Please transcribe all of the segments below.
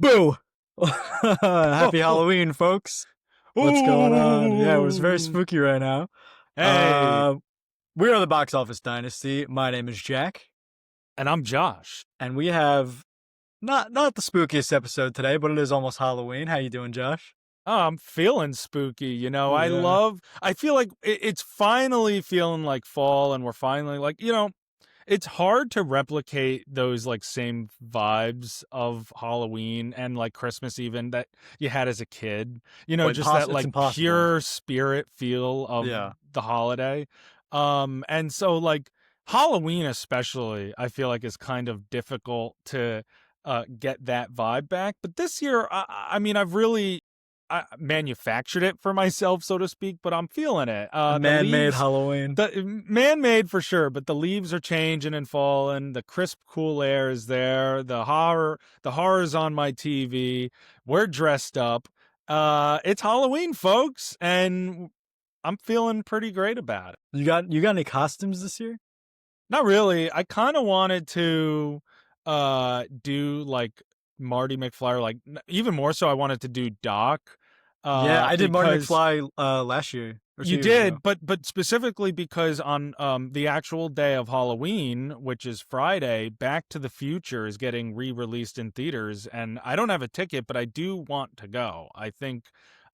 Boo! Happy Halloween, folks. What's going on? Yeah, it was very Ooh. spooky right now. Hey, We are the Box Office Dynasty. My name is Jack, and I'm Josh. and we have not the spookiest episode today, but it is almost Halloween. How you doing, Josh? Oh, I'm feeling spooky. Yeah. I feel like it's finally feeling like fall, and we're finally it's hard to replicate those like same vibes of Halloween and like Christmas even that you had as a kid. Just that It's like impossible. pure spirit feel of Yeah. the holiday. And so like Halloween especially, I feel like is kind of difficult to get that vibe back. But this year, I mean, I manufactured it for myself, so to speak, but I'm feeling it. A The man-made leaves, Halloween. the man-made for sure, but the leaves are changing and falling. The crisp, cool air is there. The horror's on my TV. We're dressed up. It's Halloween, folks, and I'm feeling pretty great about it. You got any costumes this year? Not really. I kind of wanted to do like Marty McFly, or like even more so I wanted to do Doc Yeah, I did Marty because McFly last year or you 2 years ago. did, but specifically because on the actual day of Halloween, which is Friday, Back to the Future is getting re-released in theaters, and I don't have a ticket, but I do want to go. I think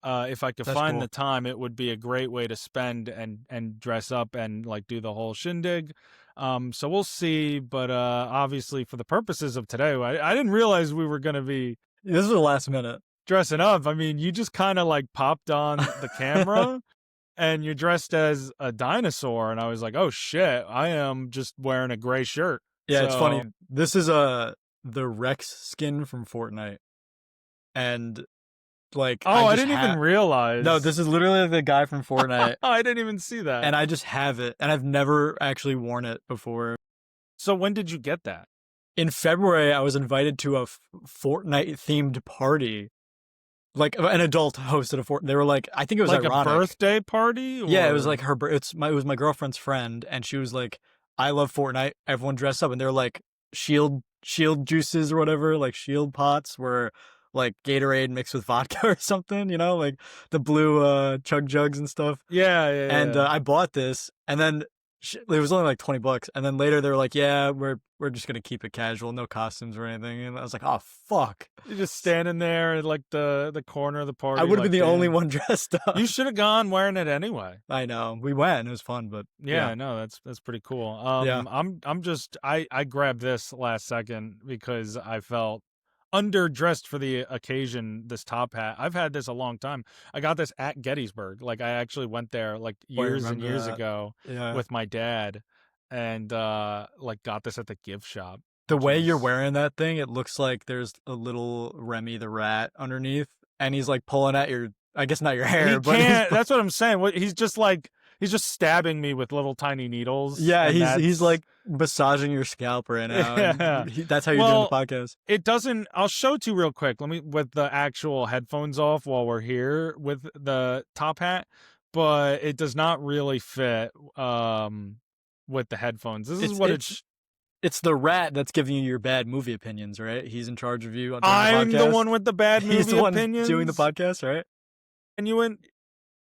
if I could That's find cool. the time, it would be a great way to spend and dress up and like do the whole shindig. So we'll see, but obviously for the purposes of today, I didn't realize we were gonna be This is the last minute. dressing up. I mean, you just kind of like popped on the camera and you're dressed as a dinosaur, and I was like, oh shit, I am just wearing a gray shirt. Yeah, it's funny. So This is the Rex skin from Fortnite, and like I I just didn't even have no. realize. This is literally the guy from Fortnite, I didn't even see that. and I just have it, and I've never actually worn it before. So when did you get that? In February, I was invited to a Fortnite themed party, like an adult hosted a Fort. They were like, I think it was Like ironic. a birthday party? Yeah, it was Or like it was my girlfriend's friend, and she was like, I love Fortnite. Everyone dressed up, and they're like shield juices or whatever, like shield pots were like Gatorade mixed with vodka or something, like the blue chug jugs and stuff. yeah, yeah, And yeah. I bought this, and then it was only like $20, and then later they were like, yeah, we're just gonna keep it casual, no costumes or anything. And I was like, oh fuck. You're just standing there at like the corner of the party. I would have like, been the only damn. one dressed up. You should have gone wearing it anyway. I know. We went, it was fun, but Yeah, no, that's pretty cool. yeah. I'm just I grabbed this last second because I felt underdressed for the occasion. This top hat, I've had this a long time. I got this at Gettysburg. Like I actually went there like Oh, I years and remember years that. ago Yeah. with my dad, and like got this at the gift shop, The which way you're is wearing that thing, it looks like there's a little Remy the rat underneath, and he's like pulling at your, I guess not your hair, he but he's, can't. That's what I'm saying. He's just stabbing me with little tiny needles, yeah, and he's that's like massaging your scalp right now, yeah. and that's how you're doing the Well, podcast. it doesn't. I'll show it to you real quick. Let me with the actual headphones off while we're here with the top hat, but it does not really fit with the headphones. This is It's what it's it's the rat that's giving you your bad movie opinions, right? He's in charge of you during the I'm the podcast. one with the bad He's movie the one doing the opinions. podcast, right? And you went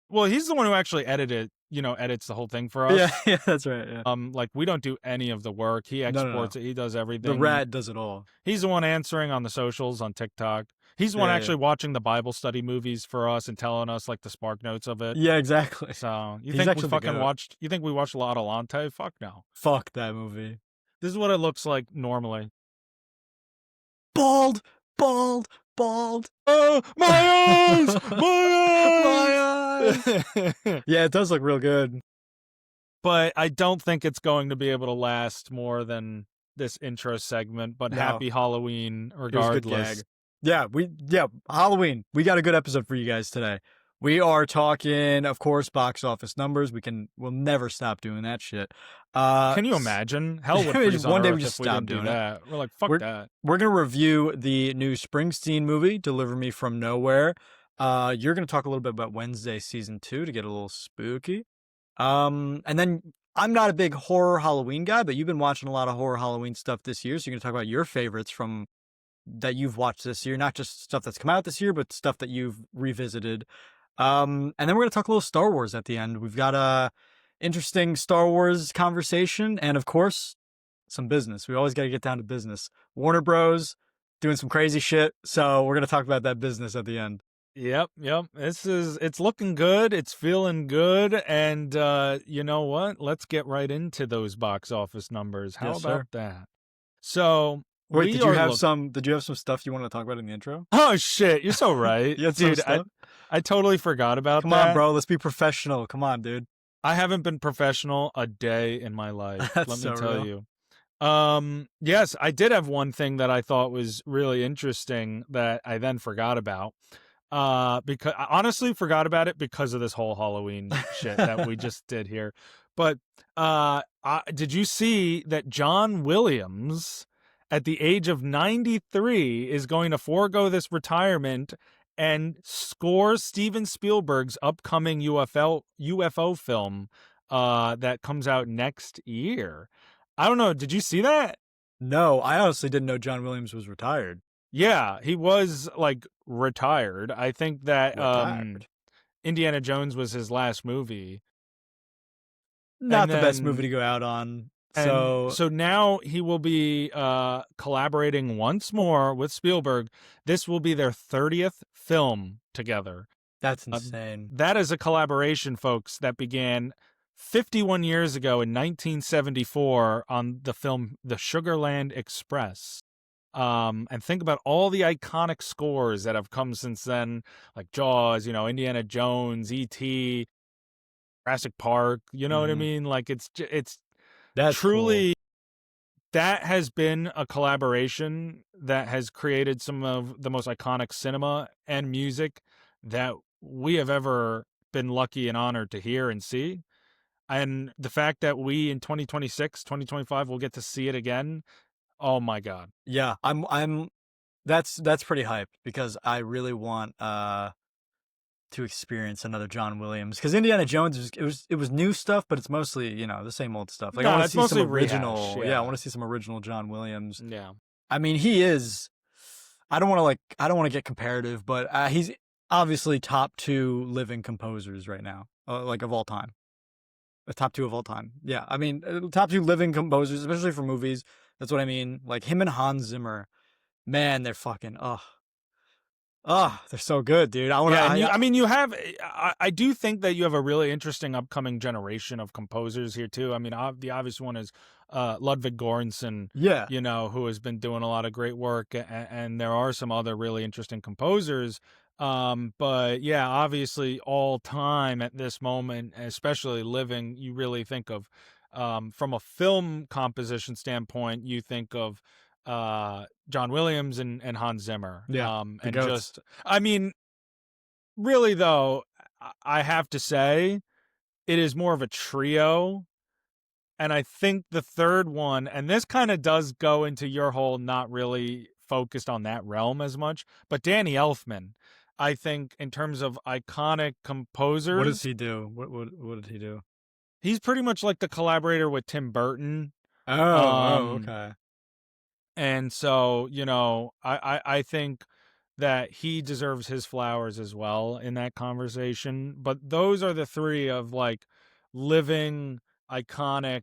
well, he's the one who actually edits the whole thing for Yeah, us. yeah, that's right. Yeah. Like we don't do any of the work. He No, no, no. exports it. He does The everything. rat does it all. He's the one answering on the socials on TikTok. He's the one Yeah, yeah. actually watching the Bible study movies for us and telling us like the spark notes of it. Yeah, exactly. So you He's think we actually the fucking goat. watched? You think we watched La Adelante? Fuck no. Fuck that movie. This is what it looks like normally. Bald, bald, bald. Oh, my eyes! My eyes! Yeah, it does look real good. But I don't think it's going to be able to last more than this intro segment. But No. happy Halloween, It was a good regardless. gag. Yeah, Halloween. We got a good episode for you guys today. We are talking, of course, box office numbers. We'll never stop doing that shit. Can you imagine? Hell would freeze One on day Earth we just if we stop didn't do doing it. that. We're like, fuck We're- that. We're gonna review the new Springsteen movie, "Deliver Me from Nowhere." You're gonna talk a little bit about Wednesday season 2 to get a little spooky. And then I'm not a big horror Halloween guy, but you've been watching a lot of horror Halloween stuff this year, so you're gonna talk about your favorites from that you've watched this year, not just stuff that's come out this year, but stuff that you've revisited. And then we're gonna talk a little Star Wars at the end. We've got a interesting Star Wars conversation, and of course, some business. We always got to get down to business. Warner Bros. Doing some crazy shit, so we're gonna talk about that business at the end. Yep. It's looking good. It's feeling good. And you know what? Let's get right into those box office numbers. How Yes, about sir. that? So Wait, we did you are have look- some? Did you have some stuff you wanted to talk about in the intro? Oh shit, you're so right. You had some Dude, stuff? I totally forgot about Come that. on, bro. Let's be professional. Come on, dude. I haven't been professional a day in my life. That's Let me so tell real. you. Yes, I did have one thing that I thought was really interesting that I then forgot about. Because I honestly forgot about it because of this whole Halloween shit that we just did here. But did you see that John Williams, at the age of 93, is going to forego this retirement and score Steven Spielberg's upcoming UFO film that comes out next year? I don't know. Did you see that? No, I honestly didn't know John Williams was retired. Yeah, he was like retired. I think that Retired. Indiana Jones was his last movie. Not And the best then- movie to go out on. And So now he will be collaborating once more with Spielberg. This will be their 30th film together. that's insane. That is a collaboration, folks, that began 51 years ago in 1974 on the film The Sugarland Express. And think about all the iconic scores that have come since then, like Jaws, Indiana Jones, E.T., Jurassic Park. You know what I Mhm. mean? Like it's That's truly that has been a collaboration that has created some of the most iconic cinema and music that we have ever been lucky and honored to hear and see. And the fact that we in 2026, 2025 will get to see it again. Oh my God. cool. Yeah, I'm. That's pretty hype because I really want to experience another John Williams, because Indiana Jones it was new stuff, but it's mostly the same old stuff. Like I No, want to it's see some mostly original. rehash, Yeah, yeah. I want to see some original John Williams. Yeah. I mean, he is. I don't want to get comparative, but he's obviously top 2 living composers right now, like of all time. The top 2 of all time. Yeah, I mean, top 2 living composers, especially for movies. That's what I mean. Like him and Hans Zimmer, man, they're fucking they're so good, dude. I want to. Yeah, and you have. I do think that you have a really interesting upcoming generation of composers here too. I mean, the obvious one is Ludwig Göransson. Yeah. Who has been doing a lot of great work, and there are some other really interesting composers. But yeah, obviously, all time at this moment, especially living, you really think of, from a film composition standpoint, you think of John Williams and Hans Zimmer. Yeah, the and goats. just, I mean, really though, I have to say, it is more of a trio. And I think the third one, and this kind of does go into your whole not really focused on that realm as much, but Danny Elfman, I think in terms of iconic composers, What does he do? What did he do? he's pretty much like the collaborator with Tim Burton. Oh, okay. And so, I think that he deserves his flowers as well in that conversation. But those are the 3 of like living, iconic,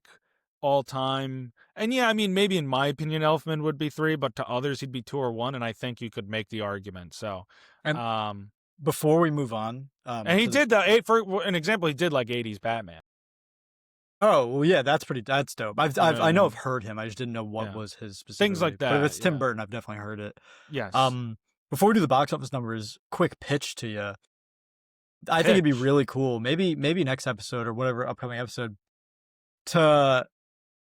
all time. And yeah, I mean, maybe in my opinion, Elfman would be 3, but to others, he'd be 2 or 1. And I think you could make the argument. So, And before we move on, and he did for an example, he did like 80s Batman. Oh, well, yeah, that's dope. I know Yeah. I've heard him. I just didn't know what Yeah. was his specific. Things like But if that, it's Tim yeah. Burton, I've definitely heard it. Yes. Before we do the box office numbers, quick pitch to you. I think it'd be Pitch. really cool. Maybe next episode or whatever upcoming episode to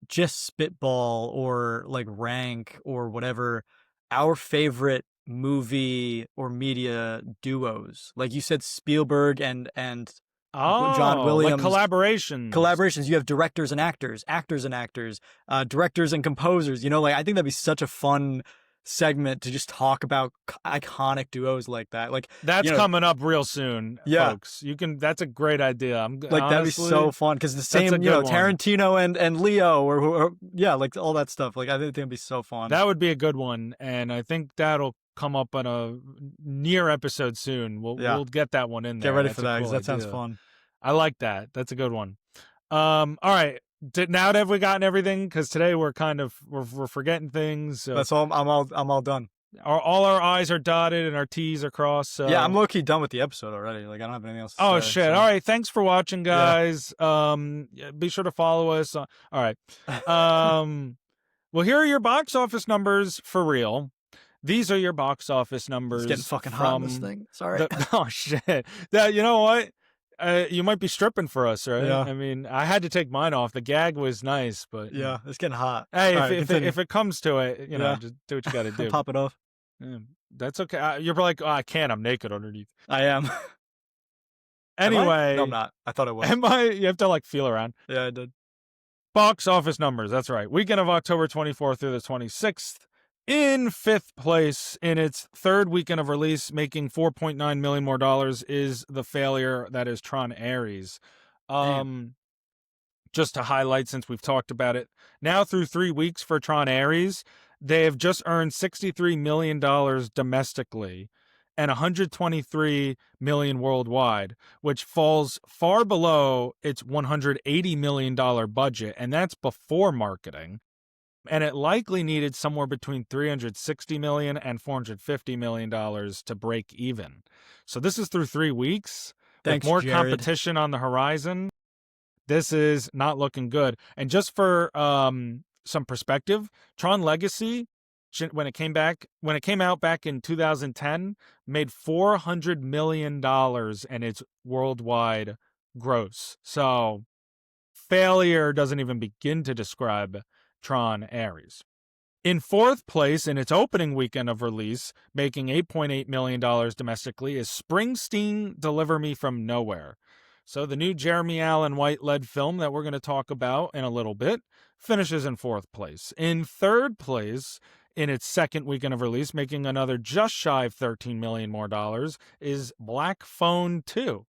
just spitball or like rank or whatever our favorite movie or media duos. Like you said, Spielberg and John Williams. Like collaborations. You have directors and actors, directors and composers. Like I think that'd be such a fun segment to just talk about iconic duos like that. Like, That's you know, coming up real soon, yeah, folks. That's a great idea. like that'd be Honestly, so fun because the that's a same, good one. Tarantino and Leo or yeah, like all that stuff. Like I think it'd be so fun. That would be a good one, and I think that'll come up on a near episode soon. We'll Yeah, we'll get that one in get there. ready That's for a that because cool that sounds idea. fun. I like that. That's a good one. All right. Now that have we gotten everything? Because today we're we're forgetting things. So That's all. I'm all done. all our I's are dotted and our T's are crossed. Yeah, I'm So low key done with the episode already. Like I don't have anything else to oh say. shit! So All right. Thanks for watching, yeah. guys. Yeah, be sure to follow us. All right. Well, here are your box office numbers for real. These are your box office It's getting numbers fucking hot in this from thing. Sorry. the. Oh shit! That you know what? You might be stripping for us, right? Yeah. I mean, I had to take mine off. The gag was nice, but Yeah, it's getting hot. hey, All right, continue. if it comes to it, Yeah. just do what you got to do. Pop it off. Yeah, that's okay. You're like, oh, I can't. I'm naked underneath. I am. Am I? Anyway, No, I'm not. I thought I was. am I? You have to like feel around. Yeah, I did. Box office numbers. That's right. Weekend of October 24th through the 26th. In fifth place in its third weekend of release, making $4.9 million more dollars, is the failure that is Tron Ares. Just to highlight, since we've talked about it, now through 3 weeks for Tron Ares, they have just earned $63 million domestically and $123 million worldwide, which falls far below its $180 million budget, and that's before marketing. And it likely needed somewhere between $360 million and $450 million to break even. So this is through 3 weeks. Thanks, with more Jared. competition on the horizon. This is not looking good. And just for some perspective, Tron Legacy, when it came out back in 2010, made $400 million in its worldwide gross. So failure doesn't even begin to describe Tron Ares. In fourth place in its opening weekend of release, making $8.8 million domestically, is Springsteen Deliver Me From Nowhere. So the new Jeremy Allen White-led film that we're going to talk about in a little bit finishes in fourth place. In third place, in its second weekend of release, making another just shy of $13 million more dollars, is Black Phone 2.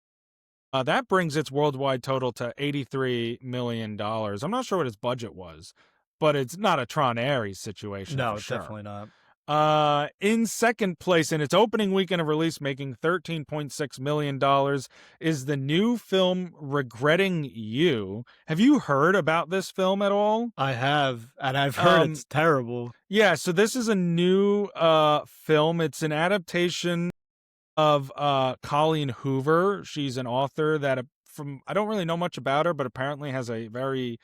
That brings its worldwide total to $83 million. I'm not sure what its budget was, but it's not a Tron Ares situation. No, for sure. definitely not. In second place in its opening weekend of release, making $13.6 million, is the new film Regretting You. Have you heard about this film at all? I have, and I've heard it's terrible. Yeah, so this is a new film. It's an adaptation of Colleen Hoover. She's an author that I don't really know much about her, but apparently has a very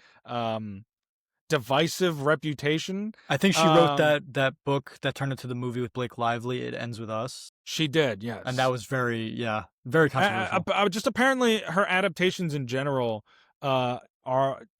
divisive reputation. I think she wrote that book that turned into the movie with Blake Lively, It Ends With Us. She did, yes. And that was very controversial. Just apparently her adaptations in general are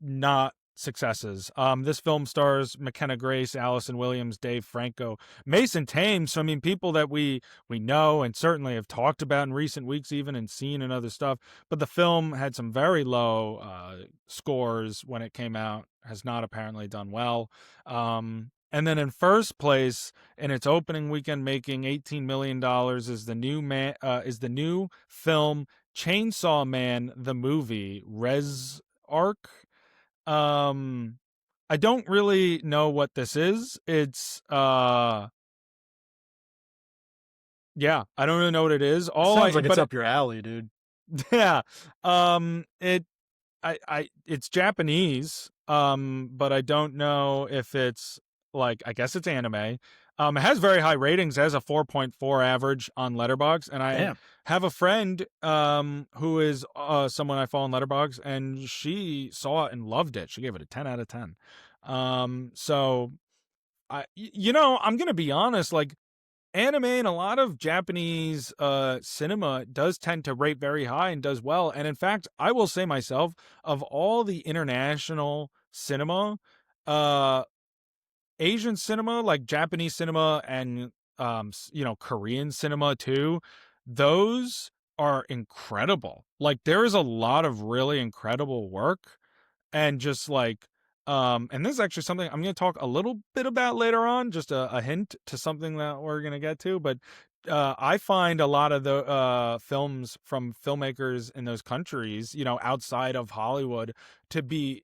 not successes. This film stars McKenna Grace, Allison Williams, Dave Franco, Mason Thames. So I mean, people that we know and certainly have talked about in recent weeks, even and seen and other stuff. But the film had some very low scores when it came out. Has not apparently done well. And then in first place in its opening weekend, making $18 million, is the new film Chainsaw Man the movie Res Arc. I don't really know what this is. It's yeah, I don't really know what it is. Sounds like it's up your alley, dude. Yeah. It's Japanese. But I don't know if it's I guess it's anime. It has very high ratings. It has a 4.4 average on Letterboxd, and I have a friend who is someone I follow on Letterboxd, and she saw it and loved it. She gave it a 10 out of 10. So I'm gonna be honest, anime and a lot of Japanese cinema does tend to rate very high and does well. And in fact, I will say myself, of all the international cinema, Asian cinema, like Japanese cinema and Korean cinema too, those are incredible. There is a lot of really incredible work, and just And this is actually something I'm going to talk a little bit about later on, just a hint to something that we're going to get to. But I find a lot of the films from filmmakers in those countries, outside of Hollywood, to be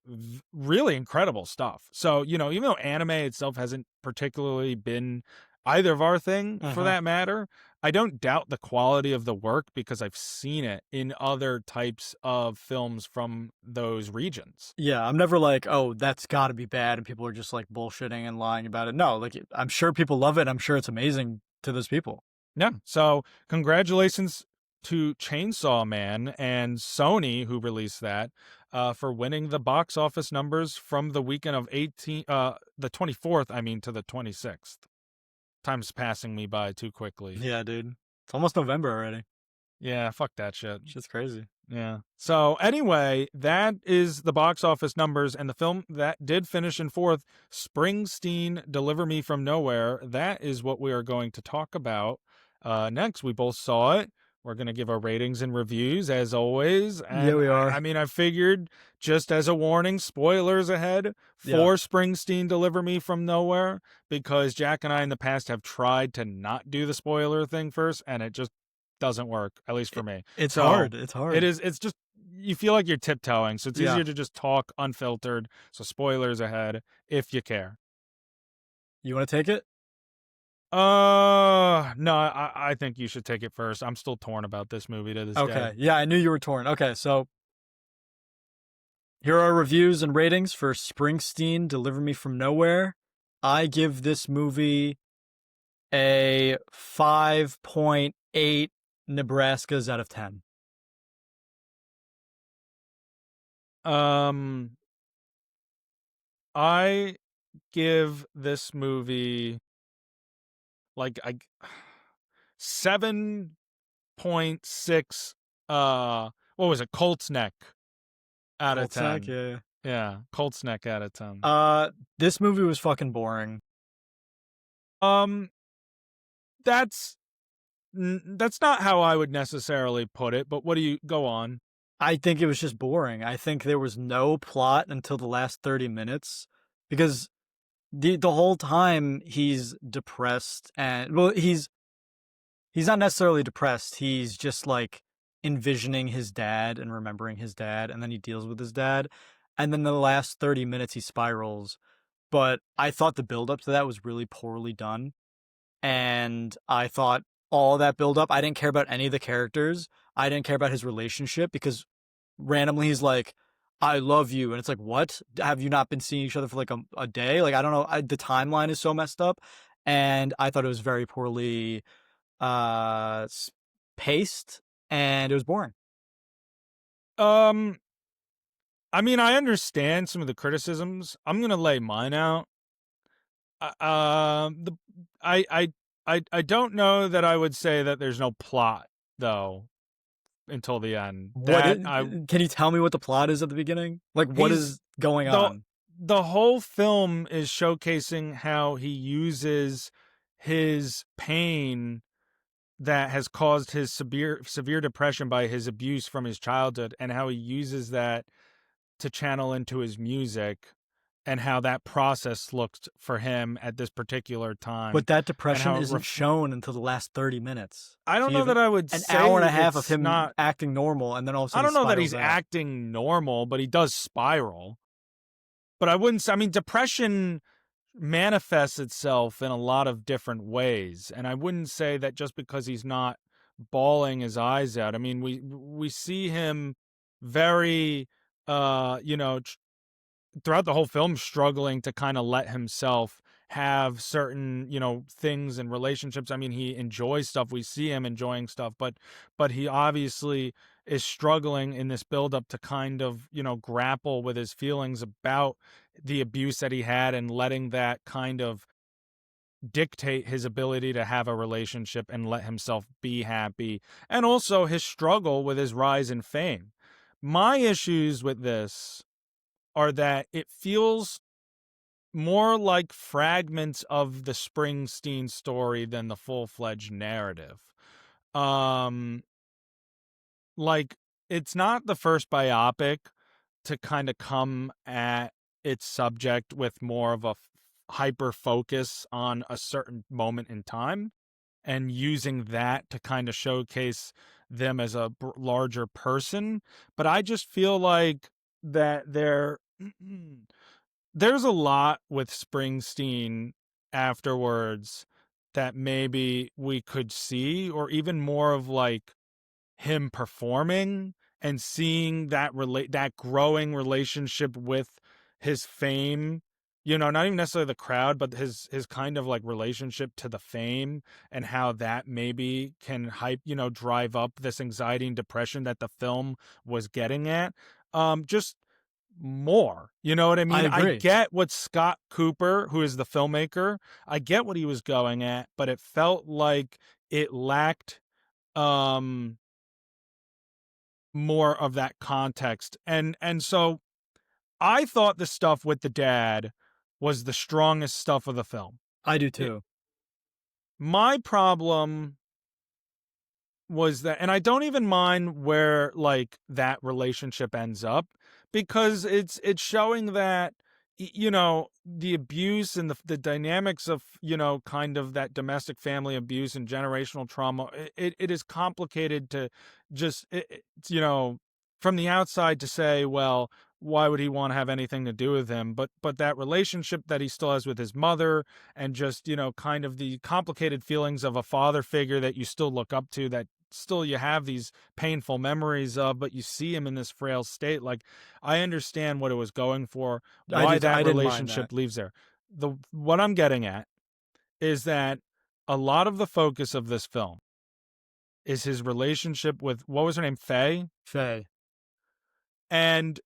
really incredible stuff. So, even though anime itself hasn't particularly been either of our thing for Mhm. that matter, I don't doubt the quality of the work because I've seen it in other types of films from those regions. Yeah, I'm never like, "Oh, that's gotta be bad," and people are just, like, bullshitting and lying about it. No, like, I'm sure people love it, I'm sure it's amazing to those people. Yeah. So congratulations to Chainsaw Man and Sony, who released that, for winning the box office numbers from the weekend of the 24th, I mean, to the 26th. Time's passing me by too quickly. Yeah, dude. It's almost November already. Yeah, fuck that shit. Shit's crazy. Yeah. So anyway, that is the box office numbers, and the film that did finish in fourth, Springsteen, Deliver Me from Nowhere. That is what we are going to talk about next. We both saw it. We're going to give our ratings and reviews as always. Yeah, And we I, are. I mean, I figured just as a warning, spoilers ahead Yeah. for Springsteen, Deliver Me from Nowhere, because Jack and I in the past have tried to not do the spoiler thing first, and it just doesn't work, at least for It me. it's So hard, it's it hard. is. It's just you feel like you're tiptoeing, so it's Yeah. easier to just talk unfiltered. So spoilers ahead if you care. You wanna take it? No, I think you should take it first. I'm still torn about this movie to this day. Okay. Yeah, I knew you were torn. Okay, so here are reviews and ratings for Springsteen, Deliver Me from Nowhere. I give this movie a 5.8 Nebraskas out of 10. Um, I give this movie like I 7.6. What was it? Colt's neck out of Cold snack, 10. yeah. Yeah, Colt's neck out of 10. This movie was fucking boring. Um, that's that's not how I would necessarily put it, but what do you go on? I think it was just boring. I think there was no plot until the last 30 minutes because the whole time he's depressed and well he's not necessarily depressed. He's just like envisioning his dad and remembering his dad and then he deals with his dad and then the last 30 minutes he spirals. But I thought the build up to that was really poorly done and I thought all that build up, I didn't care about any of the characters. I didn't care about his relationship because randomly he's like, I love you. And it's like, what? Have you not been seeing each other for like a day? Like, I don't know. The timeline is so messed up. And I thought it was very poorly paced and it was boring. Um, I mean, I understand some of the criticisms. I'm gonna lay mine out. The I don't know that I would say that there's no plot though until the end. What That is, I can you tell me what the plot is at the beginning? Like, what he's is going the on? the whole film is showcasing how he uses his pain that has caused his severe depression by his abuse from his childhood and how he uses that to channel into his music and how that process looked for him at this particular time But that and depression how it isn't shown until the last 30 minutes. I So don't you know have that I would an say hour and a half of it's him not acting normal, and then all of a I sudden he don't know that he's spirals out. acting normal, but he does spiral. But I wouldn't say, I mean, depression manifests itself in a lot of different ways. And I wouldn't say that just because he's not bawling his eyes out. I mean, we see him very throughout the whole film struggling to kind of let himself have certain things and relationships. I mean, he enjoys stuff, we see him enjoying stuff, but he obviously is struggling in this build up to kind of grapple with his feelings about the abuse that he had and letting that kind of dictate his ability to have a relationship and let himself be happy, and also his struggle with his rise in fame. My issues with this are that it feels more like fragments of the Springsteen story than the full-fledged narrative. Um, like it's not the first biopic to kind of come at its subject with more of a hyper focus on a certain moment in time, and using that to kind of showcase them as a larger person. But I just feel like that there's a lot with Springsteen afterwards that maybe we could see, or even more of like him performing and seeing that growing relationship with his fame, not even necessarily the crowd, but his kind of like relationship to the fame, and how that maybe can drive up this anxiety and depression that the film was getting at. Just more, you know what I I mean? I agree. get what Scott Cooper, who is the filmmaker, I get what he was going at, but it felt like it lacked um more of that context. And so I thought the stuff with the dad was the strongest stuff of the film. I do It, too. my problem was that, and I don't even mind where like that relationship ends up, because it's showing that the abuse and the dynamics of kind of that domestic family abuse and generational trauma. It is complicated to just from the outside to say, well, why would he want to have anything to do with him? But that relationship that he still has with his mother, and just kind of the complicated feelings of a father figure that you still look up to, that still you have these painful memories of, but you see him in this frail state. Like, I understand what it was going for, I why do. that I didn't mind that. relationship leaves there. The What I'm getting at is that a lot of the focus of this film is his relationship with, what was her name, Faye? Faye. And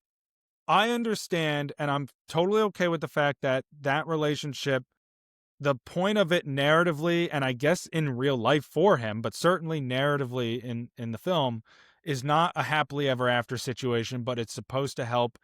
I understand, and I'm totally okay with the fact that that relationship, the point of it narratively, and I guess in real life for him, but certainly narratively in the film, is not a happily ever after situation, but it's supposed to help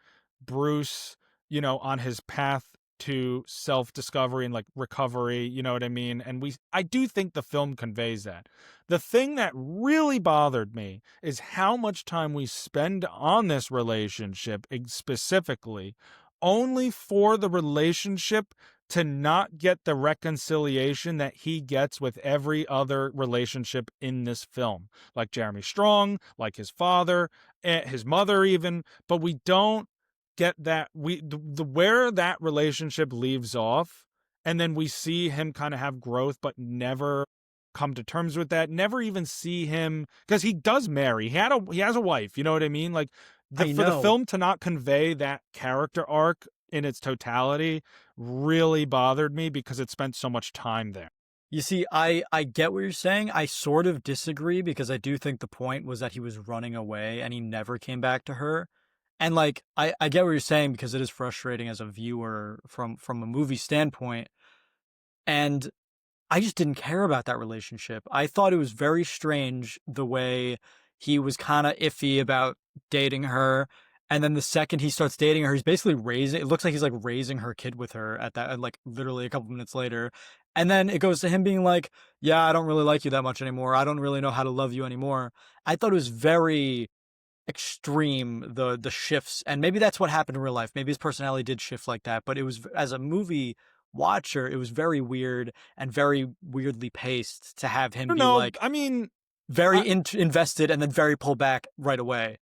Bruce, on his path to self-discovery and like recovery, you know what I mean? And I do think the film conveys that. The thing that really bothered me is how much time we spend on this relationship specifically, only for the relationship to not get the reconciliation that he gets with every other relationship in this film, like Jeremy Strong, like his father, his mother even. But we don't get that, the where that relationship leaves off, and then we see him kind of have growth but never come to terms with that, never even see him, because he does marry, he has a wife, you know what I mean? Like, I for the know. film to not convey that character arc in its totality really bothered me, because it spent so much time there. You see, I get what you're saying. I sort of disagree because I do think the point was that he was running away and he never came back to her. And like I get what you're saying because it is frustrating as a viewer from a movie standpoint. And I just didn't care about that relationship. I thought it was very strange the way he was kind of iffy about dating her. And then the second he starts dating her, he's basically raising, it looks like he's like raising her kid with her at that, like literally a couple minutes later. And then it goes to him being like, yeah, I don't really like you that much anymore. I don't really know how to love you anymore. I thought it was very extreme, the shifts, and maybe that's what happened in real life. Maybe his personality did shift like that, but it was, as a movie watcher, it was very weird and very weirdly paced to have I him don't be know. like I mean, very I invested and then very pulled back right away.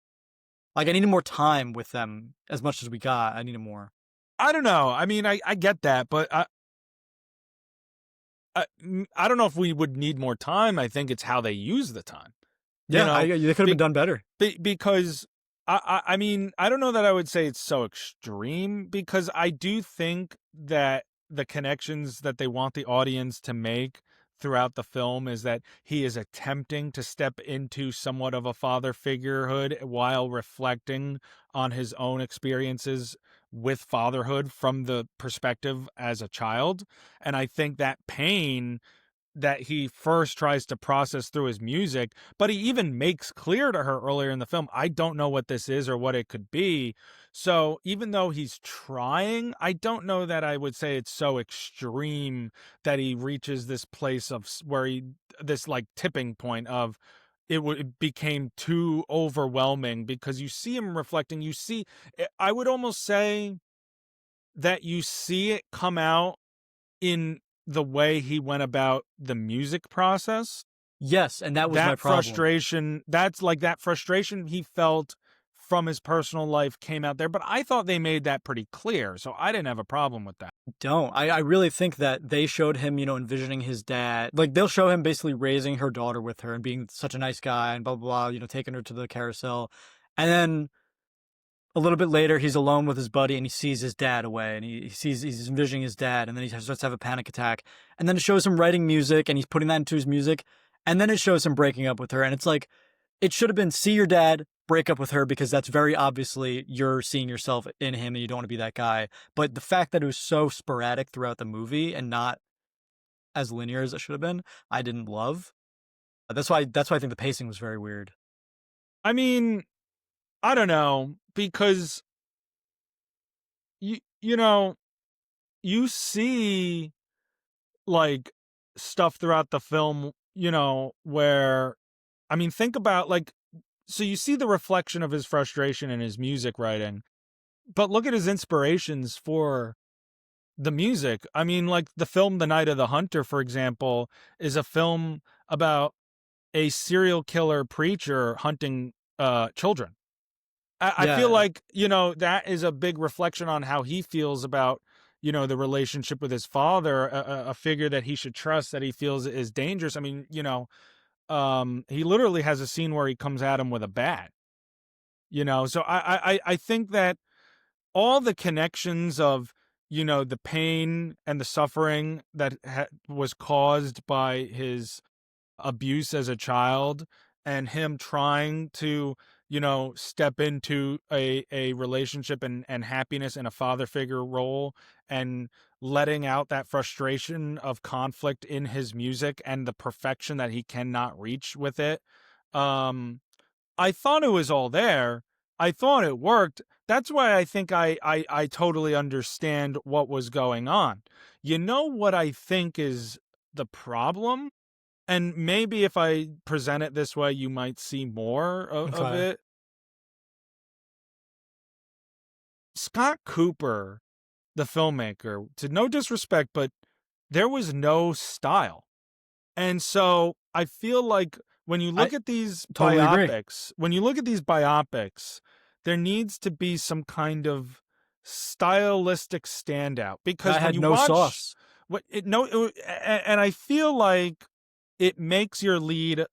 Like I needed more time with them as much as we got. I needed more. I don't know. I mean, I get that, but I don't know if we would need more time. I think it's how they use the time. You Yeah, know, they could have been be, done better. because I mean, I don't know that I would say it's so extreme, because I do think that the connections that they want the audience to make throughout the film is that he is attempting to step into somewhat of a father figurehood while reflecting on his own experiences with fatherhood from the perspective as a child. And I think that pain that he first tries to process through his music, but he even makes clear to her earlier in the film, I don't know what this is or what it could be. So even though he's trying, I don't know that I would say it's so extreme that he reaches this place of where this like tipping point of it became too overwhelming, because you see him reflecting. You see, I would almost say that you see it come out in the way he went about the music process. Yes, and that was my That problem. frustration, that's like that frustration he felt from his personal life came out there, but I thought they made that pretty clear, so I didn't have a problem with that. Don't. I really think that they showed him, envisioning his dad. Like, they'll show him basically raising her daughter with her and being such a nice guy and blah, blah, blah, taking her to the carousel. And then a little bit later, he's alone with his buddy and he sees his dad away and he's envisioning his dad. And then he starts to have a panic attack. And then it shows him writing music and he's putting that into his music. And then it shows him breaking up with her. And it's like, it should have been see your dad, break up with her, because that's very obviously you're seeing yourself in him and you don't want to be that guy. But the fact that it was so sporadic throughout the movie and not as linear as it should have been, I didn't love. That's why I think the pacing was very weird. I mean, I don't know, because you know, you see like stuff throughout the film, where I mean, think about like so you see the reflection of his frustration in his music writing, but look at his inspirations for the music. I mean, like the film The Night of the Hunter, for example, is a film about a serial killer preacher hunting children. I feel Yeah, like, that is a big reflection on how he feels about, the relationship with his father, a figure that he should trust that he feels is dangerous. I mean, he literally has a scene where he comes at him with a bat, so I think that all the connections of, the pain and the suffering that was caused by his abuse as a child and him trying to step into a relationship and happiness in a father figure role and letting out that frustration of conflict in his music and the perfection that he cannot reach with it. I thought it was all there. I thought it worked. That's why I think I totally understand what was going on. You know what I think is the problem? And maybe if I present it this way, you might see more of okay. it. Scott Cooper, the filmmaker, to no disrespect, but there was no style. And so I feel like when you I look at these totally agree. biopics, there needs to be some kind of stylistic standout, because Guy when had you no watch sauce. and I feel like it makes your lead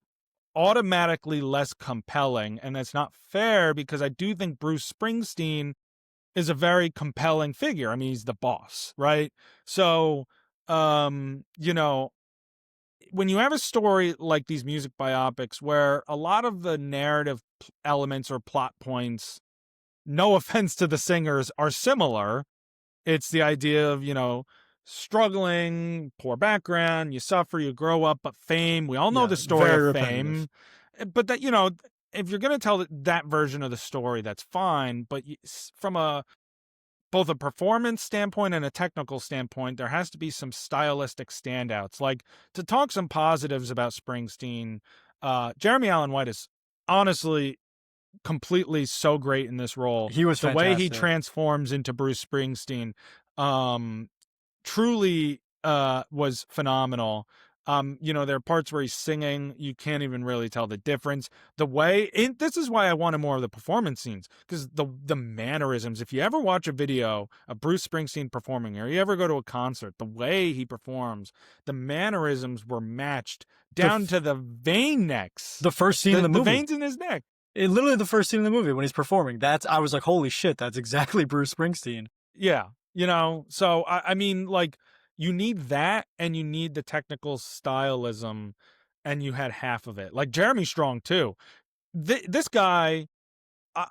automatically less compelling, and that's not fair, because I do think Bruce Springsteen is a very compelling figure. I mean, he's the boss, right? So, you know, when you have a story like these music biopics where a lot of the narrative elements or plot points, no offense to the singers, are similar. It's the idea of, struggling, poor background, you suffer, you grow up, but fame, we all know Yeah, the story of very repetitive. fame. But that, if you're going to tell that version of the story, that's fine. But from both a performance standpoint and a technical standpoint, there has to be some stylistic standouts. Like, to talk some positives about Springsteen, Jeremy Allen White is honestly completely so great in this role. He was The way he fantastic. transforms into Bruce Springsteen, truly was phenomenal. There are parts where he's singing, you can't even really tell the difference. This is why I wanted more of the performance scenes, because the mannerisms, if you ever watch a video of Bruce Springsteen performing, or you ever go to a concert, the way he performs, the mannerisms were matched The down f- to the vein necks. the first scene in The the the movie. veins in his neck. Literally the first scene in the movie when he's performing. I was like, holy shit, that's exactly Bruce Springsteen. Yeah, so I mean, like, you need that, and you need the technical stylism, and you had half of it. Like Jeremy Strong too. This guy,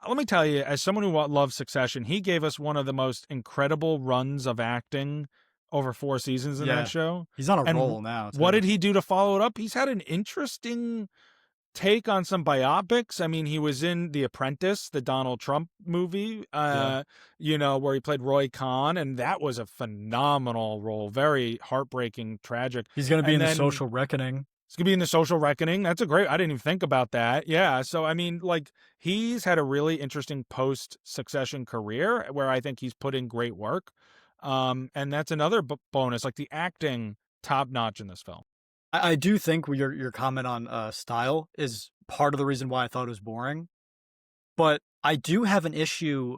let me tell you, as someone who loves Succession, he gave us one of the most incredible runs of acting over 4 seasons in that Yeah. show. He's on a And roll now, what too. did he do to follow it up? He's had an interesting take on some biopics. I mean, he was in The Apprentice, the Donald Trump movie, Yeah. where he played Roy Khan, and that was a phenomenal role, very heartbreaking, tragic. He's going to be And in The then Social Reckoning. it's gonna be in The Social Reckoning. That's I didn't even think about that. Yeah. So I mean, like, he's had a really interesting post Succession career where I think he's put in great work. And that's another bonus. Like the acting, top notch in this film. I do think your comment on style is part of the reason why I thought it was boring. But I do have an issue,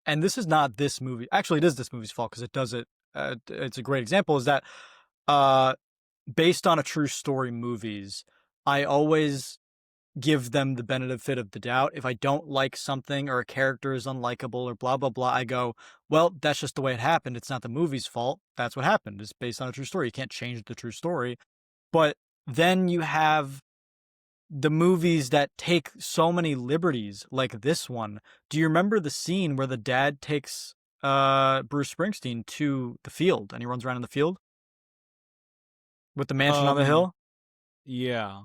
and this is not this movie. Actually, it is this movie's fault because it does it. It's a great example. Is that uh, based on a true story movies, I always give them the benefit of the doubt. If I don't like something or a character is unlikable or blah blah blah, I go, well, that's just the way it happened. It's not the movie's fault. That's what happened. It's based on a true story. You can't change the true story. But then you have the movies that take so many liberties, like this one. Do you remember the scene where the dad takes Bruce Springsteen to the field and he runs around in the field with the mansion on the Um, hill? yeah.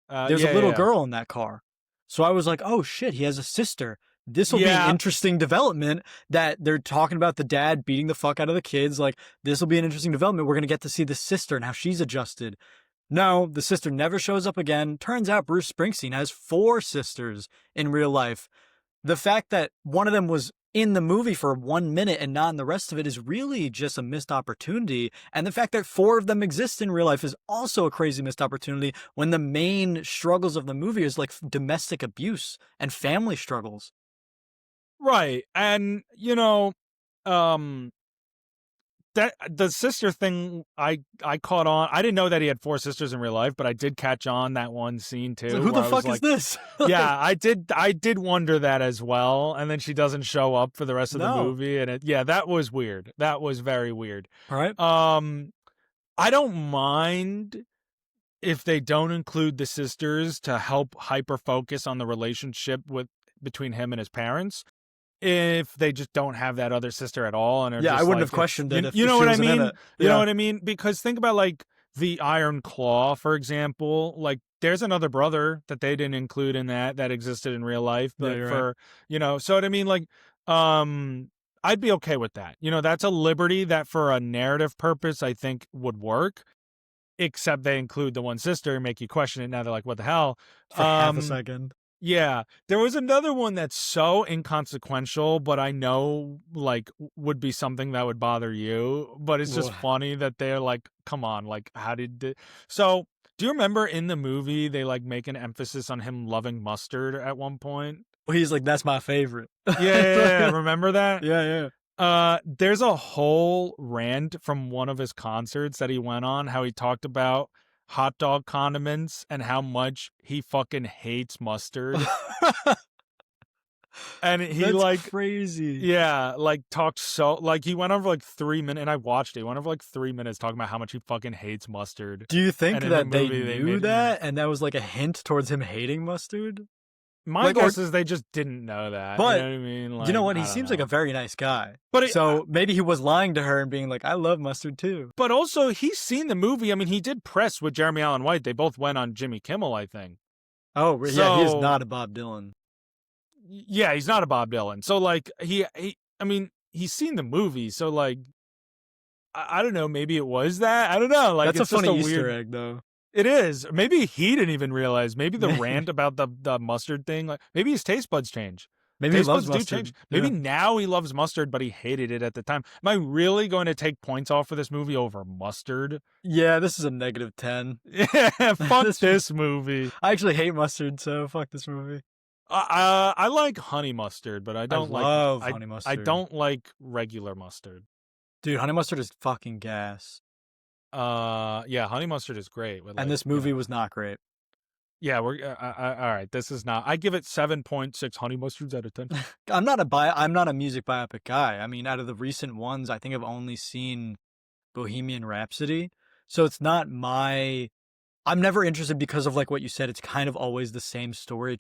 There's a Yeah, little yeah. girl in that car. So I was like, oh shit, he has a sister. This will be an Yeah. interesting development that they're talking about the dad beating the fuck out of the kids. Like, this will be an interesting development. We're going to get to see the sister and how she's adjusted. No, the sister never shows up again. Turns out Bruce Springsteen has 4 sisters in real life. The fact that one of them was in the movie for 1 minute and not in the rest of it is really just a missed opportunity. And the fact that 4 of them exist in real life is also a crazy missed opportunity when the main struggles of the movie is like domestic abuse and family struggles. Right. And, um, that the sister thing I caught on. I didn't know that he had 4 sisters in real life, but I did catch on that one scene It's like, too who the where I was fuck is like, this? yeah, I did wonder that as well. And then she doesn't show up for the rest of the No. movie, and yeah, that was weird. That was very weird. All right. I don't mind if they don't include the sisters to help hyper focus on the relationship between him and his parents. If they just don't have that other sister at all, and are Yeah, I just wouldn't like, have questioned it if you know she what I wasn't in mean? it. You know Yeah. what I mean? Because think about like the Iron Claw, for example. Like, there's another brother that they didn't include in that existed in real life, Yeah, but you're right. for so what I mean, like, I'd be okay with that. That's a liberty that, for a narrative purpose, I think would work. Except they include the one sister and make you question it. Now they're like, what the hell? For half a second. Yeah, there was another one that's so inconsequential, but I know like would be something that would bother you. But it's just Well, funny that they're like, come on, like how did so? Do you remember in the movie they like make an emphasis on him loving mustard at one point? he's like, that's my favorite. Yeah, remember that? Yeah, yeah. There's a whole rant from one of his concerts that he went on, how he talked about hot dog condiments and how much he fucking hates mustard. And he That's like, crazy. yeah, like talked so like he went over like 3 minutes, and I watched it. He went over like 3 minutes talking about how much he fucking hates mustard. Do you think And in the that they movie, they knew made that and that was like a hint towards him hating mustard? my Like, guess is they just didn't know that. You but know what I mean? Like, you know what? He I don't seems like know. a very nice guy. But So maybe he was lying to her and being like, I love mustard too. but also he's seen the movie. I mean, he did press with Jeremy Allen White. They both went on Jimmy Kimmel, I think. Oh, yeah, he is So not a Bob Dylan. yeah, he's not a Bob Dylan. So like he I mean, he's seen the movie. So like I don't know, maybe it was that. I don't know. Like, That's a it's just funny a Easter weird egg, though. It is. Maybe he didn't even realize. Maybe the rant about the mustard thing, like maybe his taste buds change. Maybe he Taste loves buds do mustard. change. Maybe Yeah. now he loves mustard, but he hated it at the time. Am I really going to take points off for this movie over mustard? Yeah, this is a negative 10. Yeah, fuck This- this movie. I actually hate mustard, so fuck this movie. I like honey mustard, but I don't love like honey I mustard. don't like regular mustard. Dude, honey mustard is fucking gas. Yeah, honey mustard is great. And this movie was not great. Yeah, we're all right. This is not. I give it 7.6 honey mustards out of 10. I'm not a music biopic guy. I mean, out of the recent ones, I think I've only seen Bohemian Rhapsody. So it's not I'm never interested because of like what you said. It's kind of always the same story.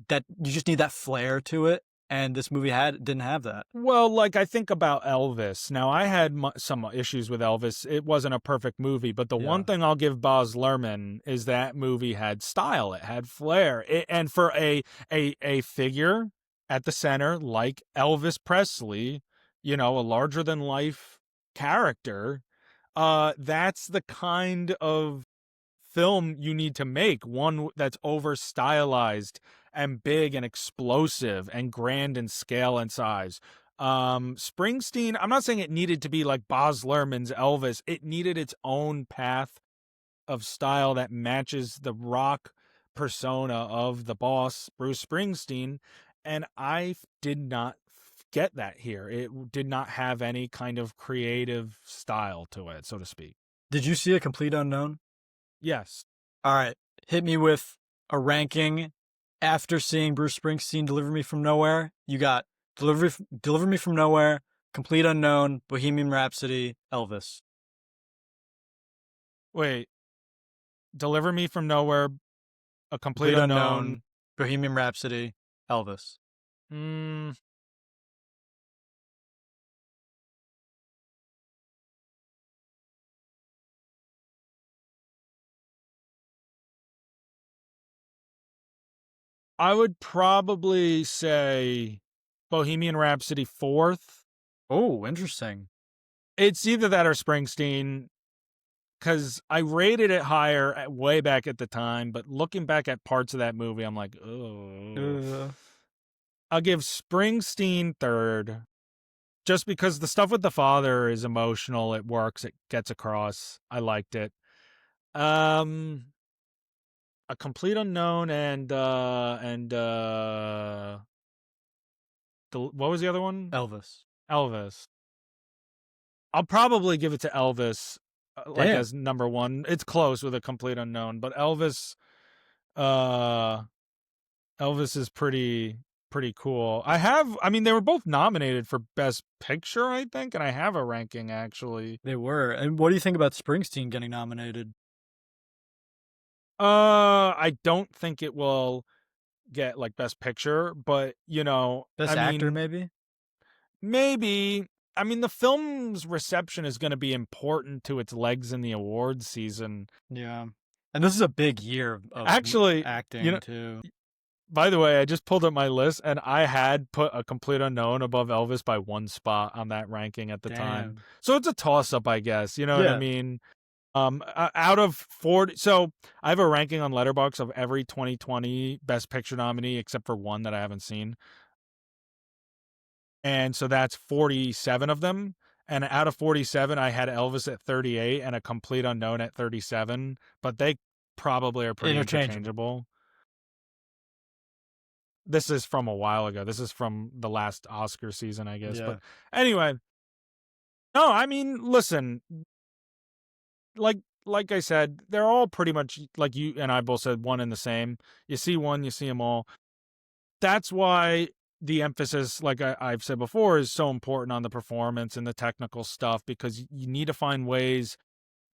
That you just need that flair to it. And this movie didn't have that. Well, like I think about Elvis. Now, I had some issues with Elvis. It wasn't a perfect movie, but the one thing I'll give Baz Luhrmann is that movie had style. It had flair. And for a figure at the center like Elvis Presley, a larger than life character, that's the kind of film you need to make, one that's over stylized and big and explosive and grand in scale and size. Springsteen, I'm not saying it needed to be like Baz Luhrmann's Elvis. It needed its own path of style that matches the rock persona of the boss, Bruce Springsteen. And I did not get that here. It did not have any kind of creative style to it, so to speak. Did you see A Complete Unknown? Yes. All right. Hit me with a ranking after seeing Bruce Springsteen Deliver Me From Nowhere. You got Deliver Me From Nowhere, Complete Unknown, Bohemian Rhapsody, Elvis. Wait. Deliver Me From Nowhere, A Complete Unknown, Bohemian Rhapsody, Elvis. I would probably say Bohemian Rhapsody fourth. Oh, interesting. It's either that or Springsteen, because I rated it higher way back at the time, but looking back at parts of that movie, I'm like, oh. I'll give Springsteen third, just because the stuff with the father is emotional. It works. It gets across. I liked it. A Complete Unknown and what was the other one? Elvis. I'll probably give it to Elvis, like as number one. It's close with A Complete Unknown, but Elvis is pretty cool. I mean, they were both nominated for Best Picture, I think, and I have a ranking actually. They were. And what do you think about Springsteen getting nominated? I don't think it will get like Best Picture, but Best actor maybe? Maybe. I mean, the film's reception is going to be important to its legs in the awards season. Yeah. And this is a big year of actually acting too. By the way, I just pulled up my list and I had put A Complete Unknown above Elvis by one spot on that ranking at the time. So it's a toss up, I guess. You know what I mean? Out of 40, so I have a ranking on Letterboxd of every 2020 Best Picture nominee except for one that I haven't seen. And so that's 47 of them. And out of 47, I had Elvis at 38 and A Complete Unknown at 37. But they probably are pretty interchangeable. This is from a while ago. This is from the last Oscar season, I guess. Yeah. But anyway, no, I mean, listen, like I said, they're all pretty much, like you and I both said, one and the same. You see one, you see them all. That's why the emphasis, like I've said before, is so important on the performance and the technical stuff, because you need to find ways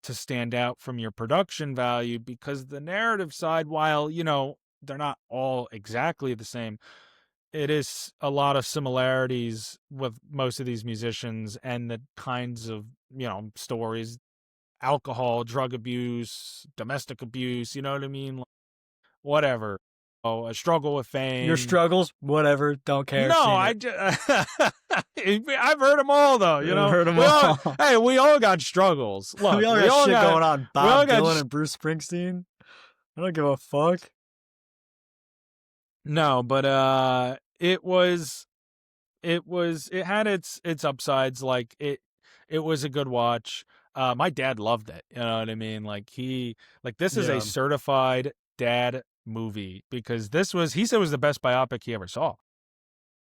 to stand out from your production value, because the narrative side, while, they're not all exactly the same, it is a lot of similarities with most of these musicians and the kinds of, stories, alcohol, drug abuse, domestic abuse, you know what I mean? Whatever. Oh, a struggle with fame. Your struggles, whatever, don't care. No, I've heard them all, though. Heard them all. Hey, we all got struggles. Look, we all got shit going on. Bob Dylan and Bruce Springsteen. I don't give a fuck. No, but it had its upsides. Like it was a good watch. My dad loved it. You know what I mean? Like this is a certified dad movie, because he said it was the best biopic he ever saw.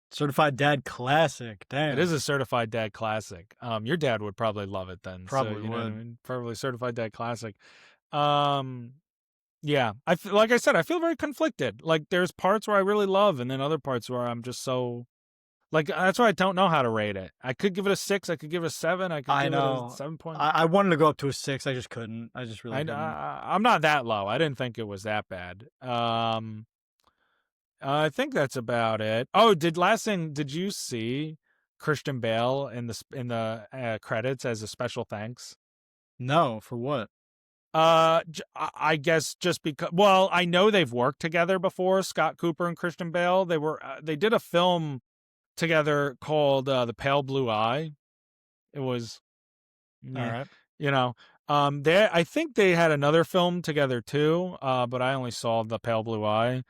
Certified dad classic. Damn. It is a certified dad classic. Your dad would probably love it then. Probably would. I mean? Probably certified dad classic. Yeah. Like I said, I feel very conflicted. Like there's parts where I really love, and then other parts where I'm just so, like, that's why I don't know how to rate it. I could give it a 6. I could give it a 7. I could give it a 7 point. I wanted to go up to a 6. I just couldn't. I just really couldn't. I'm not that low. I didn't think it was that bad. I think that's about it. Oh, did you see Christian Bale in the credits as a special thanks? No, for what? I guess just because. Well, I know they've worked together before. Scott Cooper and Christian Bale. They did a film together called The Pale Blue Eye. It was all right. I think they had another film together too, but I only saw The Pale Blue Eye.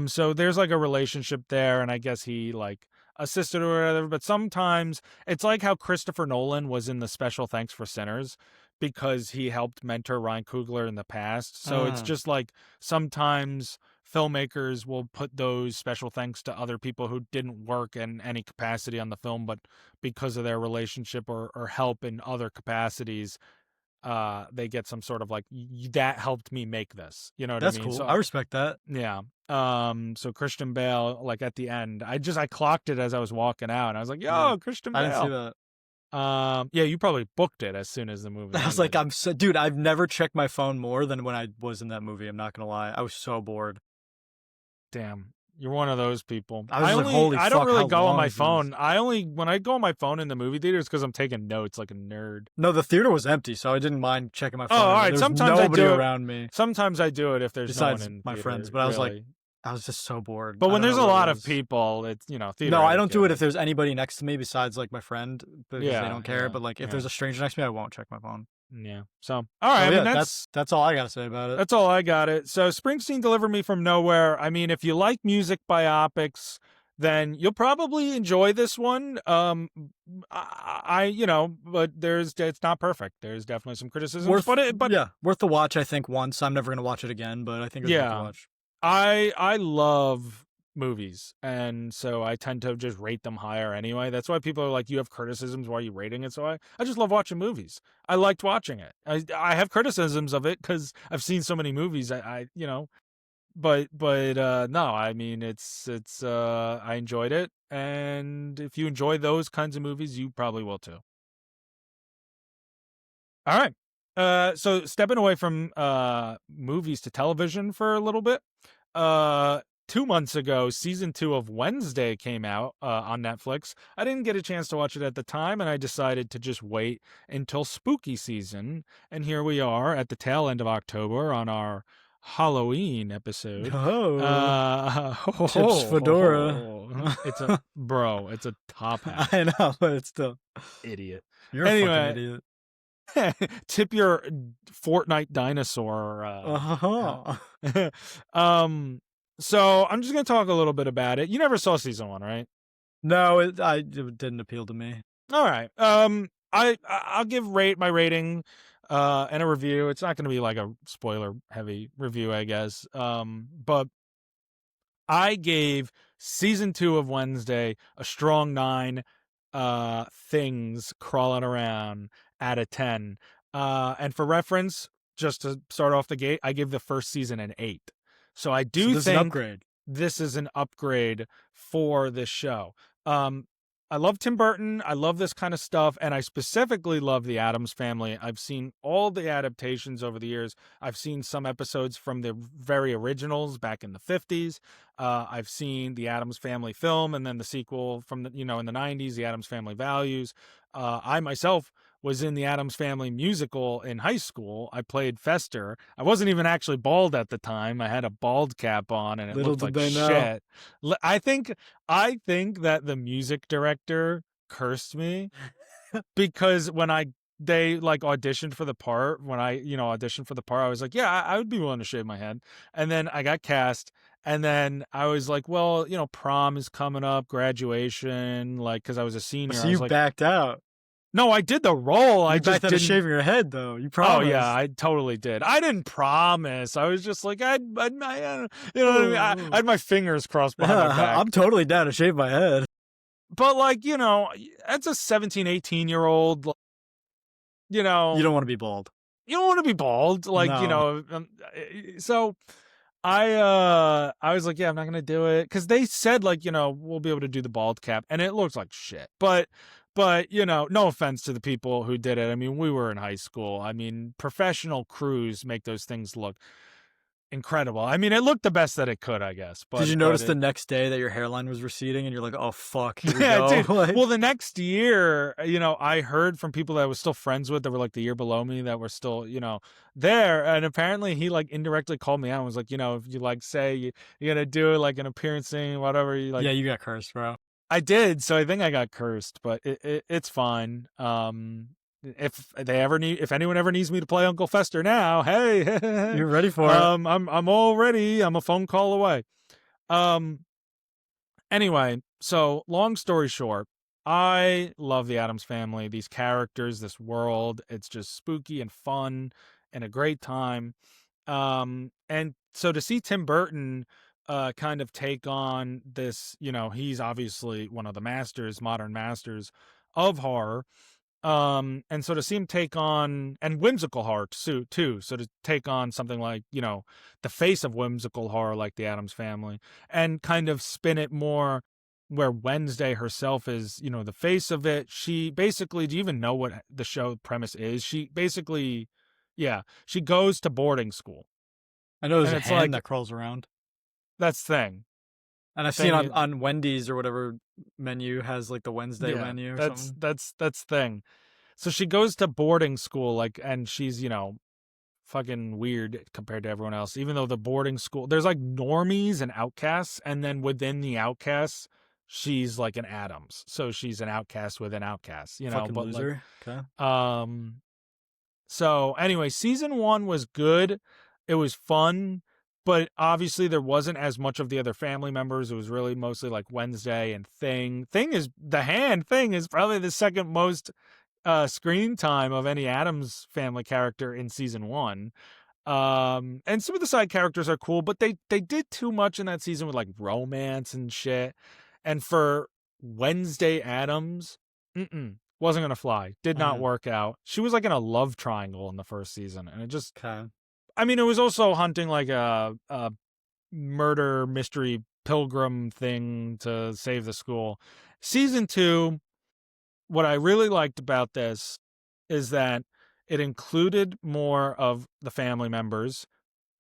So there's like a relationship there, and I guess he assisted or whatever. But sometimes it's like how Christopher Nolan was in the special thanks for Sinners because he helped mentor Ryan Coogler in the past. So it's just like sometimes filmmakers will put those special thanks to other people who didn't work in any capacity on the film, but because of their relationship or help in other capacities, they get some sort of like, that helped me make this. You know what That's I mean? cool. So I respect that. yeah. So Christian Bale, like at the end, I clocked it as I was walking out, and I was like, "Yo, Yeah. Christian I Bale." didn't see that. Yeah, you probably booked it as soon as the movie I was like, ended. dude, I've never checked my phone more than when I was in that movie. I'm not gonna lie. I was so bored. Damn, you're one of those people. I was like, holy I don't fuck, really how go on long my is this? phone. When I go on my phone in the movie theaters because I'm taking notes like a nerd. No, the theater was empty, so I didn't mind checking my phone. Oh, all right. There's Sometimes nobody I do around me Sometimes I do it if there's besides no one in my theater, friends. But I was like, really. I was just so bored. But I when don't there's know a what it lot of was. people, it's theater. No, I don't do it if there's anybody next to me besides like my friend because Yeah, they don't care. yeah, But like if yeah. there's a stranger next to me, I won't check my phone. Yeah. So all right. So, I mean, yeah, that's all I gotta say about it. That's all I got it. So Springsteen delivered me from nowhere. I mean, if you like music biopics, then you'll probably enjoy this one. But it's not perfect. There's definitely some criticisms. Worth the watch. I think once. I'm never gonna watch it again, but I think it's worth the watch. I love movies, and so I tend to just rate them higher anyway. That's why people are like, you have criticisms, why are you rating it? So I just love watching movies. I liked watching it. I have criticisms of it because I've seen so many movies. But no, I mean it's I enjoyed it, and if you enjoy those kinds of movies, you probably will too. All right. So stepping away from movies to television for a little bit. 2 months ago, season 2 of Wednesday came out on Netflix. I didn't get a chance to watch it at the time, and I decided to just wait until spooky season. And here we are at the tail end of October on our Halloween episode. Tips fedora. It's a top hat. I know, but it's still Idiot. You're a fucking idiot. Tip your Fortnite dinosaur. So I'm just gonna talk a little bit about it. You never saw season 1, right? No, it didn't appeal to me. All right. I'll give my rating and a review. It's not going to be like a spoiler heavy review, I guess. But I gave season 2 of Wednesday a strong 9 things crawling around out of 10. And for reference, just to start off the gate, I give the first season an 8. So I do think this is an upgrade for this show. I love Tim Burton. I love this kind of stuff. And I specifically love the Addams Family. I've seen all the adaptations over the years. I've seen some episodes from the very originals back in the 50s. I've seen the Addams Family film and then the sequel from in the 90s, the Addams Family Values. I myself was in the Addams Family musical in high school. I played Fester. I wasn't even actually bald at the time. I had a bald cap on, and it looked like shit. I think that the music director cursed me because when they auditioned for the part, when I auditioned for the part, I was like, yeah, I would be willing to shave my head. And then I got cast, and then I was like, well, prom is coming up, graduation, because I was a senior. So you backed out. No, I did the role. I just didn't shave your head, though. You promised. Oh yeah, I totally did. I didn't promise. I was just like, you know what I mean? I had my fingers crossed behind my back. I'm totally down to shave my head. But that's a 17, 18-year-old. You don't want to be bald. You don't want to be bald, No. So I was like, yeah, I'm not gonna do it because they said we'll be able to do the bald cap, and it looks like shit. But no offense to the people who did it. I mean, we were in high school. I mean, professional crews make those things look incredible. I mean, it looked the best that it could, I guess. But did you notice the next day that your hairline was receding and you're like, oh, fuck, here we yeah, go? Dude. Well, the next year, I heard from people that I was still friends with that were the year below me that were still, there. And apparently he indirectly called me out and was like, if you say you're going to do an appearance thing, whatever. Yeah, you got cursed, bro. I did, so I think I got cursed, but it's fine. If anyone ever needs me to play Uncle Fester now, hey, you're ready for it. I'm all ready. I'm a phone call away. Anyway, so long story short, I love the Addams Family, these characters, this world. It's just spooky and fun and a great time. And so to see Tim Burton kind of take on this, he's obviously one of the masters, modern masters of horror. And so to see him take on, and whimsical horror too, so to take on something like, the face of whimsical horror like the Addams Family, and kind of spin it more where Wednesday herself is, the face of it. She basically, do you even know what the show premise is? She basically, yeah, she goes to boarding school. I know there's And a it's hand like, that crawls around. that's the thing. And I've seen on Wendy's or whatever menu has like the Wednesday menu or something. That's thing. So she goes to boarding school, like, and she's, fucking weird compared to everyone else. Even though the boarding school, there's like normies and outcasts, and then within the outcasts, she's like an Addams. So she's an outcast within outcasts, Fucking but loser. Okay. So anyway, season 1 was good. It was fun, but obviously there wasn't as much of the other family members. It was really mostly like Wednesday and Thing. Thing is probably the second most screen time of any Addams Family character in season 1. And some of the side characters are cool, but they did too much in that season with like romance and shit. And for Wednesday Addams, wasn't gonna fly. Did not work out. She was like in a love triangle in the first season, and it just, I mean, it was also hunting like a murder mystery pilgrim thing to save the school. Season 2, what I really liked about this is that it included more of the family members.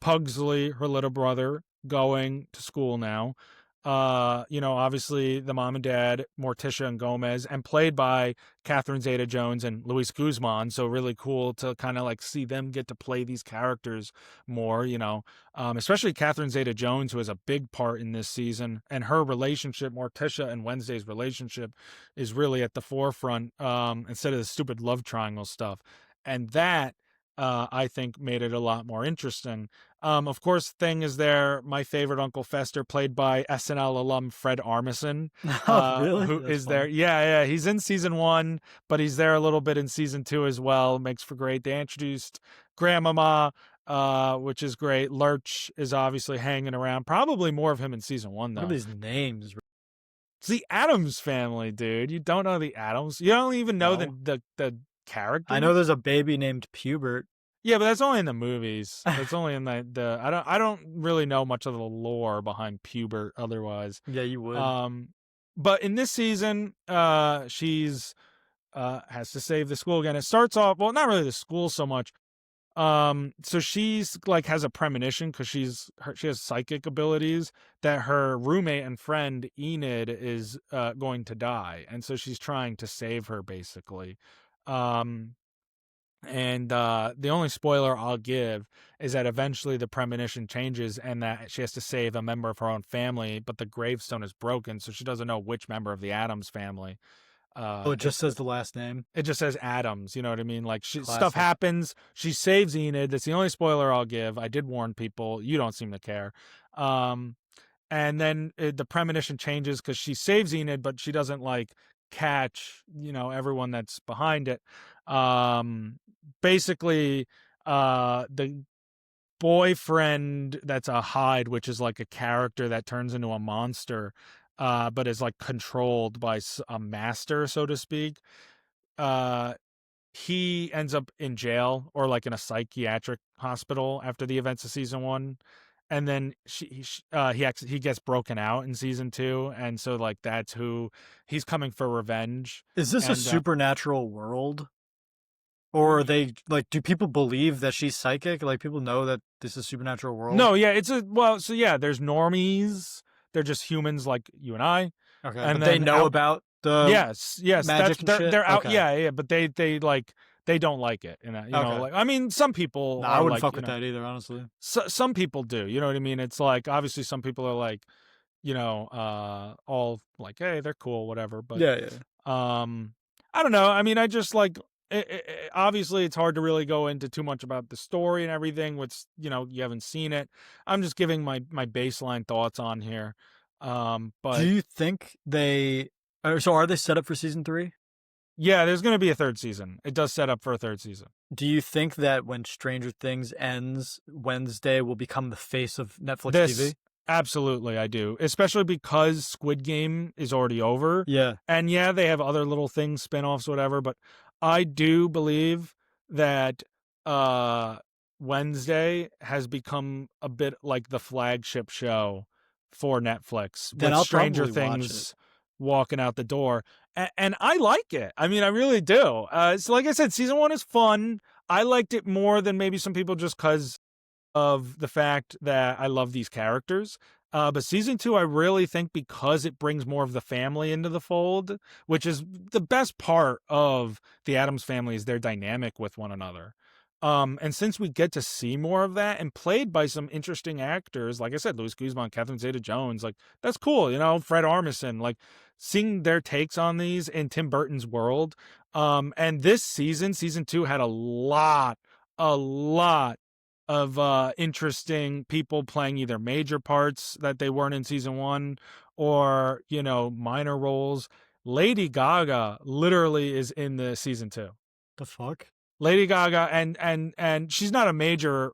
Pugsley, her little brother, going to school now. Obviously the mom and dad, Morticia and Gomez, and played by Catherine Zeta-Jones and Luis Guzman. So really cool to kind of like see them get to play these characters more, especially Catherine Zeta-Jones, who has a big part in this season, and her relationship, Morticia and Wednesday's relationship, is really at the forefront, instead of the stupid love triangle stuff. And that, I think, made it a lot more interesting. Of course, Thing is there. My favorite Uncle Fester, played by SNL alum Fred Armisen, Oh, really? who That's is there. funny. Yeah. He's in season 1, but he's there a little bit in season 2 as well. Makes for great. They introduced Grandmama, which is great. Lurch is obviously hanging around. Probably more of him in season 1, What are though. these names? It's the Addams Family, dude. You don't know the Addams? You don't even know No. the characters? I know there's a baby named Pubert. Yeah, but that's only in the movies. That's only in the I don't really know much of the lore behind Pubert otherwise. Yeah, you would. But in this season, she's has to save the school again. It starts off, well, not really the school so much. So she's like has a premonition because she has psychic abilities that her roommate and friend Enid is going to die, and so she's trying to save her basically. And the only spoiler I'll give is that eventually the premonition changes and that she has to save a member of her own family, but the gravestone is broken, so she doesn't know which member of the Addams family. It just says the last name. It just says Addams, you know what I mean? Like stuff Classic. happens, she saves Enid. That's the only spoiler I'll give. I did warn people. You don't seem to care. And then the premonition changes because she saves Enid, but she doesn't like catch, everyone that's behind it. Basically, the boyfriend that's a Hyde, which is like a character that turns into a monster, but is like controlled by a master, so to speak. He ends up in jail or like in a psychiatric hospital after the events of season 1. And then he gets broken out in season 2, and so like that's who he's coming for revenge. Is this a supernatural world? Or are they like? Do people believe that she's psychic? Like people know that this is a supernatural world? No, yeah, there's normies. They're just humans like you and I. Okay, and but they know about the yes, magic and shit? They're out. Okay. Yeah, but they like they don't like it, and Okay. like I mean, some people. No, I wouldn't like, fuck with that either, honestly. Some people do. You know what I mean? It's like obviously some people are like, all like, hey, they're cool, whatever. But Yeah. I don't know. I mean, I just like. Obviously, it's hard to really go into too much about the story and everything. Which you haven't seen it. I'm just giving my baseline thoughts on here. But Do you think so are they set up for season 3? yeah, there's going to be a third season. It does set up for a third season. Do you think that when Stranger Things ends, Wednesday will become the face of Netflix This TV? absolutely I do, especially because Squid Game is already over. Yeah. And yeah, they have other little things, spin-offs, whatever, but I do believe that Wednesday has become a bit like the flagship show for Netflix Then with I'll Stranger probably watch it. Things walking out the door. And I like it. I mean, I really do. So like I said, season 1 is fun. I liked it more than maybe some people just because of the fact that I love these characters. But season 2, I really think because it brings more of the family into the fold, which is the best part of the Addams family is their dynamic with one another. And since we get to see more of that and played by some interesting actors, like I said, Luis Guzman, Catherine Zeta-Jones, like that's cool. Fred Armisen, like seeing their takes on these in Tim Burton's world. And this season 2 had a lot of interesting people playing either major parts that they weren't in season 1 or minor roles. Lady Gaga literally is in the season 2. The fuck? Lady Gaga, and she's not a major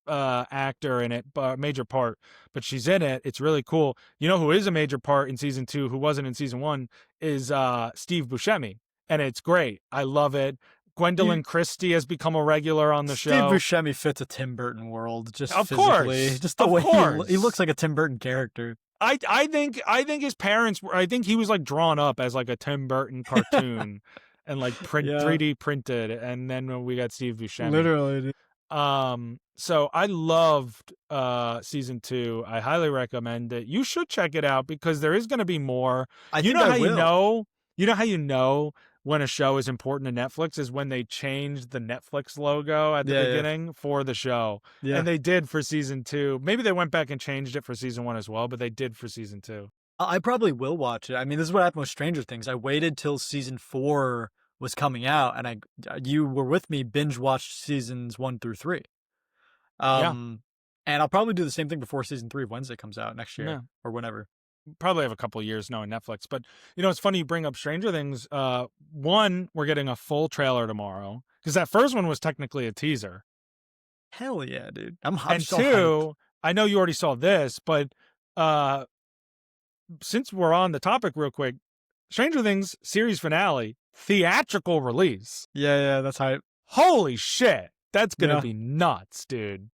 actor in it, but major part, but she's in it. It's really cool. You know who is a major part in season 2 who wasn't in season 1 is Steve Buscemi, and it's great. I love it. Gwendolyn Christie has become a regular on the Steve show. Buscemi fits a Tim Burton world, just Of physically, course. just the Of way course. he looks like a Tim Burton character. I think his parents were. I think he was like drawn up as like a Tim Burton cartoon, and like 3D printed, and then we got Steve Buscemi. Literally. Dude. So I loved season 2. I highly recommend it. You should check it out because there is going to be more. You know how you know when a show is important to Netflix is when they change the Netflix logo at the beginning for the show. Yeah. And they did for season 2. Maybe they went back and changed it for season 1 as well, but they did for season 2. I probably will watch it. I mean, this is what happened with Stranger Things. I waited till season 4 was coming out, and you were with me, binge watched seasons 1 through 3. And I'll probably do the same thing before season 3 of Wednesday comes out next year or whenever. Probably have a couple of years knowing Netflix, but it's funny you bring up Stranger Things. One, we're getting a full trailer tomorrow because that first one was technically a teaser. Hell yeah, dude! I'm and so 2, hyped. I know you already saw this, but since we're on the topic real quick, Stranger Things series finale, theatrical release. Yeah, that's hype. Holy shit. That's going to be nuts, dude.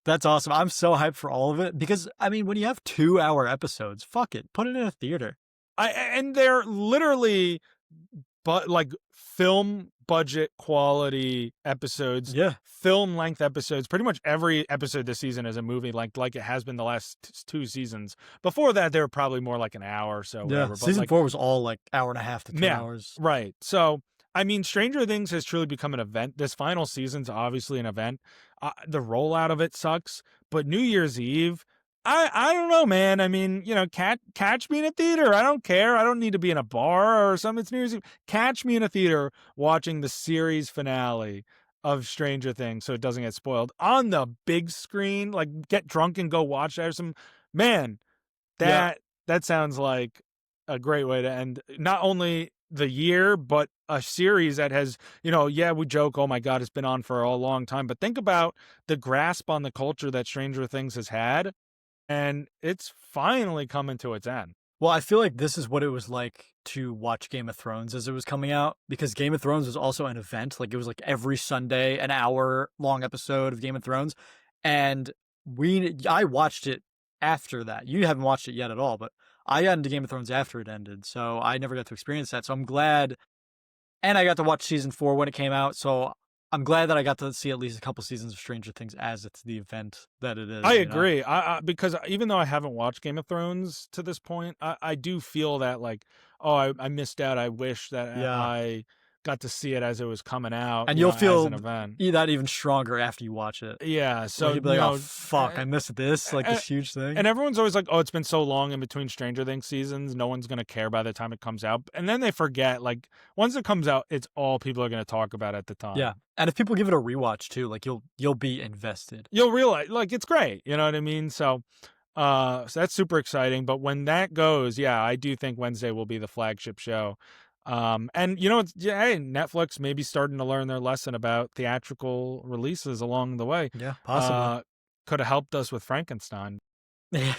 That's awesome. I'm so hyped for all of it because, I mean, when you have 2-hour episodes, fuck it. Put it in a theater. And they're literally like film budget quality episodes. Yeah. Film length episodes. Pretty much every episode this season is a movie like it has been the last 2 seasons. Before that, they were probably more like an hour or so. Yeah. Whatever. Season 4 was all like hour and a half to 2 hours. Right. So, I mean, Stranger Things has truly become an event. This final season's obviously an event. The rollout of it sucks, but New Year's Eve, I don't know, man. I mean, catch me in a theater. I don't care. I don't need to be in a bar or something. It's New Year's Eve. Catch me in a theater watching the series finale of Stranger Things so it doesn't get spoiled on the big screen. Like, get drunk and go watch that or some. Man, that sounds like a great way to end not only the year, but a series that has, we joke, oh my God, it's been on for a long time. But think about the grasp on the culture that Stranger Things has had, and it's finally coming to its end. Well, I feel like this is what it was like to watch Game of Thrones as it was coming out, because Game of Thrones was also an event. Like, it was like every Sunday, an hour-long episode of Game of Thrones. And I watched it after that. You haven't watched it yet at all, but I got into Game of Thrones after it ended, so I never got to experience that. So I'm glad, and I got to watch season 4 when it came out, so I'm glad that I got to see at least a couple seasons of Stranger Things as it's the event that it is. I agree. Because even though I haven't watched Game of Thrones to this point, I do feel that like, I missed out. I wish that I got to see it as it was coming out, and you'll feel as an event. that even stronger after you watch it. Yeah, so you'll be like, oh fuck, I missed this, like this huge thing. And everyone's always like, oh, it's been so long in between Stranger Things seasons, no one's gonna care by the time it comes out. And then they forget, like, once it comes out, it's all people are gonna talk about at the time. Yeah, and if people give it a rewatch too, like you'll be invested. You'll realize, like, it's great. You know what I mean? So So that's super exciting. But when that goes, yeah, I do think Wednesday will be the flagship show. And yeah, hey, Netflix maybe starting to learn their lesson about theatrical releases along the way. Yeah, possibly. Uh, could have helped us with Frankenstein. Yeah.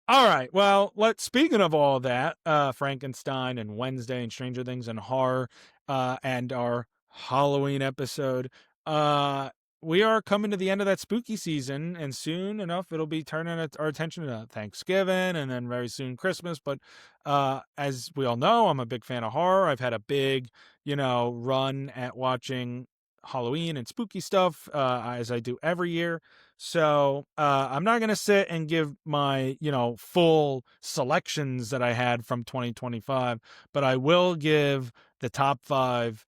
All right. Well, speaking of all that, Frankenstein and Wednesday and Stranger Things and horror, and our Halloween episode, uh, we are coming to the end of that spooky season, and soon enough, it'll be turning our attention to Thanksgiving and then very soon Christmas. But as we all know, I'm a big fan of horror. I've had a big, run at watching Halloween and spooky stuff, as I do every year. So I'm not going to sit and give my, full selections that I had from 2025, but I will give the top 5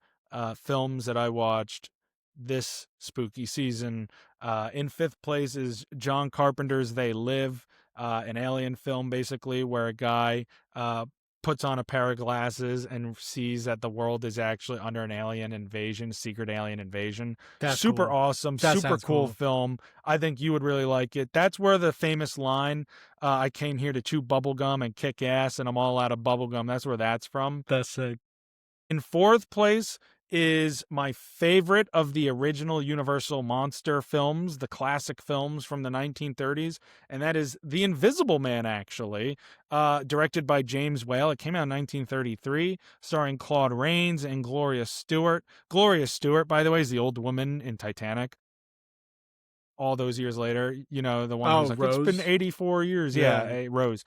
films that I watched this spooky season. In 5th place is John Carpenter's They Live, an alien film basically where a guy puts on a pair of glasses and sees that the world is actually under an alien invasion, secret alien invasion. That's Super cool. awesome, That super sounds cool cool. film. I think you would really like it. That's where the famous line, I came here to chew bubblegum and kick ass and I'm all out of bubblegum, that's where that's from. That's sick. In 4th place is my favorite of the original Universal monster films, the classic films from the 1930s, and that is The Invisible Man, actually, directed by James Whale. It came out in 1933, starring Claude Rains and Gloria Stewart. Gloria Stewart, by the way, is the old woman in Titanic. All those years later, the one who's Oh, like, it's been Rose. 84 years. Yeah. Yeah, Rose.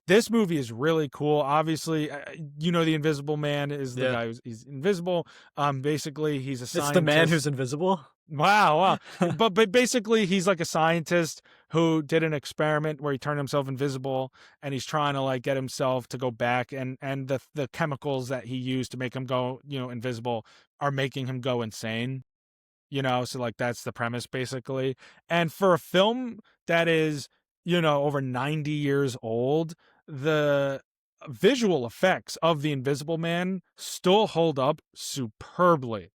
This movie is really cool. Obviously, the Invisible Man is the Yeah. guy he's invisible. Basically, he's a It's the man who's scientist. invisible. Wow. But basically, he's like a scientist who did an experiment where he turned himself invisible, and he's trying to like get himself to go back, and the chemicals that he used to make him go, invisible are making him go insane. So like that's the premise basically. And for a film that is, over 90 years old, the visual effects of The Invisible Man still hold up superbly.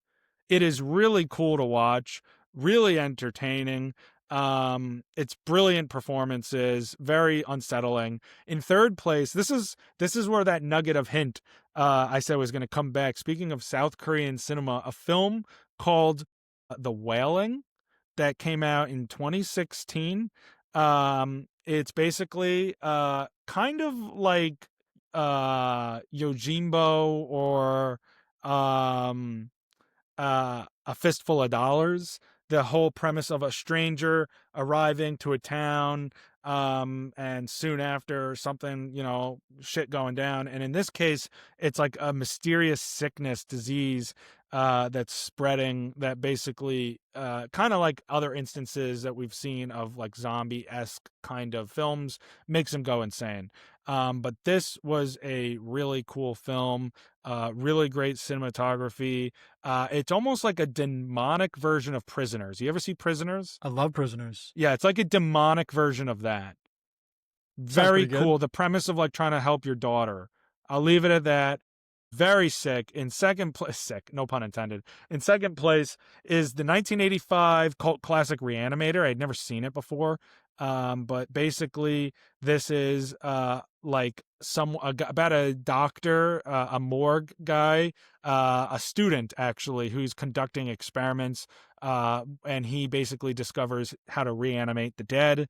It is really cool to watch, really entertaining. It's brilliant performances, very unsettling. In 3rd place, this is where that nugget of hint I said was going to come back. Speaking of South Korean cinema, a film called The Wailing that came out in 2016. It's basically kind of like Yojimbo or A Fistful of Dollars. The whole premise of a stranger arriving to a town, and soon after something, shit going down. And in this case, it's like a mysterious sickness, disease, that's spreading, that basically, kind of like other instances that we've seen of like zombie-esque kind of films, makes him go insane. But this was a really cool film, really great cinematography. It's almost like a demonic version of Prisoners. You ever see Prisoners? I love Prisoners. Yeah, it's like a demonic version of that. Sounds Very pretty good. cool. The premise of like trying to help your daughter. I'll leave it at that. Very sick. In 2nd place, sick, no pun intended. In 2nd place is the 1985 cult classic Reanimator. I'd never seen it before. But basically, this is like about a doctor, a morgue guy, a student actually, who's conducting experiments, and he basically discovers how to reanimate the dead.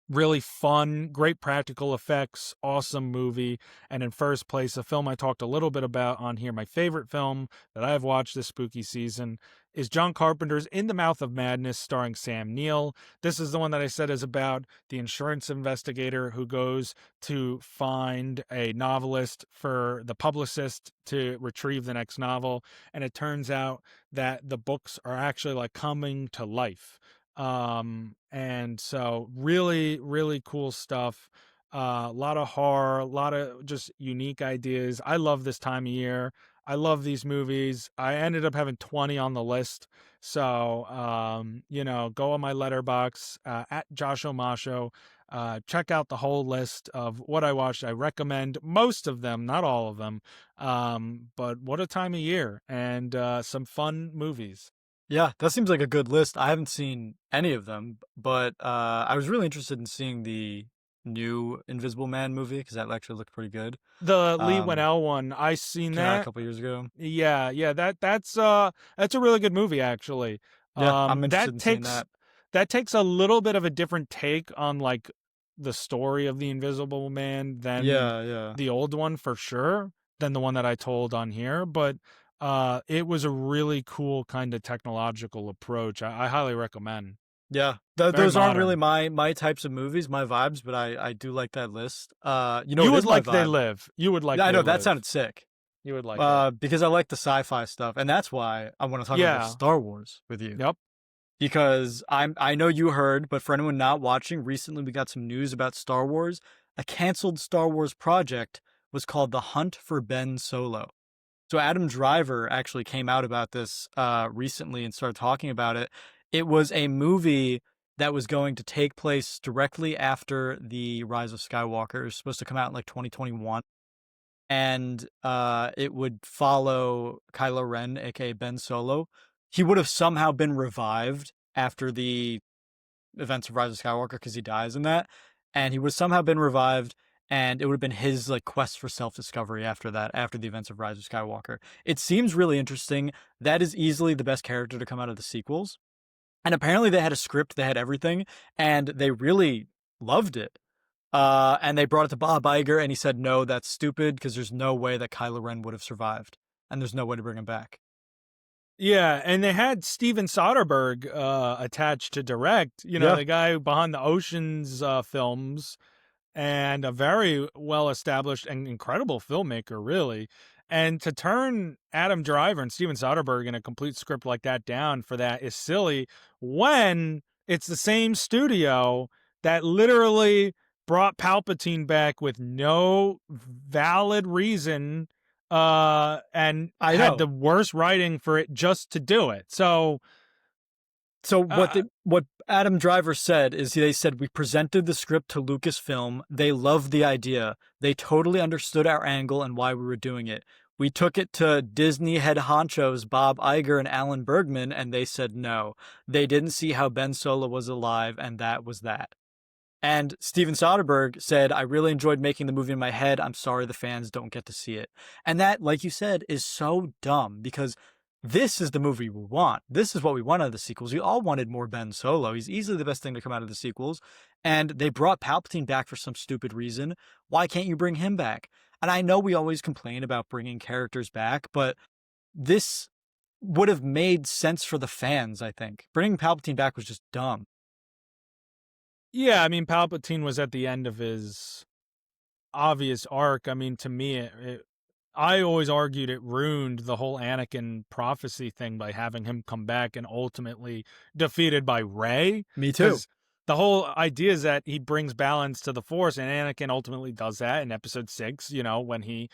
Really fun, great practical effects, awesome movie. And in 1st place, a film I talked a little bit about on here, my favorite film that I've watched this spooky season, is John Carpenter's In the Mouth of Madness, starring Sam Neill. This is the one that I said is about the insurance investigator who goes to find a novelist for the publicist to retrieve the next novel. And it turns out that the books are actually like coming to life. And so really, really cool stuff. A lot of horror, a lot of just unique ideas. I love this time of year. I love these movies. I ended up having 20 on the list. So, go on my letterbox, at Josh Omasho. Check out the whole list of what I watched. I recommend most of them, not all of them. But what a time of year, and some fun movies. Yeah, that seems like a good list. I haven't seen any of them, but I was really interested in seeing the new Invisible Man movie because that actually looked pretty good. The Lee Um, Winnell one, I seen Came out a that. couple years ago. Yeah, yeah, that's a really good movie actually. Yeah, I'm interested That in seeing takes that. a little bit of a different take on like the story of the Invisible Man than Yeah, yeah, the old one for sure, than the one that I told on here, but it was a really cool kind of technological approach. I highly recommend. yeah. Very Those aren't really modern. my types of movies, my vibes, but I do like that list. You It would is my like They vibe. Live. You would like Yeah, I They know that Live. sounded sick. You would like it. Because I like the sci-fi stuff, and that's why I want to talk about Yeah. Star Wars with you. Yep. Because I know you heard, but for anyone not watching, recently we got some news about Star Wars. A canceled Star Wars project was called The Hunt for Ben Solo. So Adam Driver actually came out about this recently and started talking about it. It was a movie that was going to take place directly after the Rise of Skywalker. It was supposed to come out in like 2021, and it would follow Kylo Ren, aka Ben Solo. He would have somehow been revived after the events of Rise of Skywalker because he dies in that, and he would have somehow been revived, and it would have been his like quest for self discovery after that, after the events of Rise of Skywalker. It seems really interesting. That is easily the best character to come out of the sequels, and apparently they had a script, they had everything, and they really loved it. And they brought it to Bob Iger, and he said, no, that's stupid because there's no way that Kylo Ren would have survived, and there's no way to bring him back. Yeah, and they had Steven Soderbergh attached to direct, Yeah, the guy behind the Oceans films, and a very well established and incredible filmmaker, really. And to turn Adam Driver and Steven Soderbergh in a complete script like that down for that is silly when it's the same studio that literally brought Palpatine back with no valid reason and I had know. the worst writing for it just to do it. So So uh, what Adam Driver said is they said we presented the script to Lucasfilm. They loved the idea. They totally understood our angle and why we were doing it. We took it to Disney head honchos Bob Iger and Alan Bergman, and they said no. They didn't see how Ben Solo was alive, and that was that. And Steven Soderbergh said, I really enjoyed making the movie in my head. I'm sorry the fans don't get to see it. And that, like you said, is so dumb because this is the movie we want. This is what we want out of the sequels. We all wanted more Ben Solo. He's easily the best thing to come out of the sequels. And they brought Palpatine back for some stupid reason. Why can't you bring him back? And I know we always complain about bringing characters back, but this would have made sense for the fans, I think. Bringing Palpatine back was just dumb. yeah, I mean, Palpatine was at the end of his obvious arc. I mean, to me, I always argued it ruined the whole Anakin prophecy thing by having him come back and ultimately defeated by Rey. Me too. Because the whole idea is that he brings balance to the Force, and Anakin ultimately does that in Episode 6, when he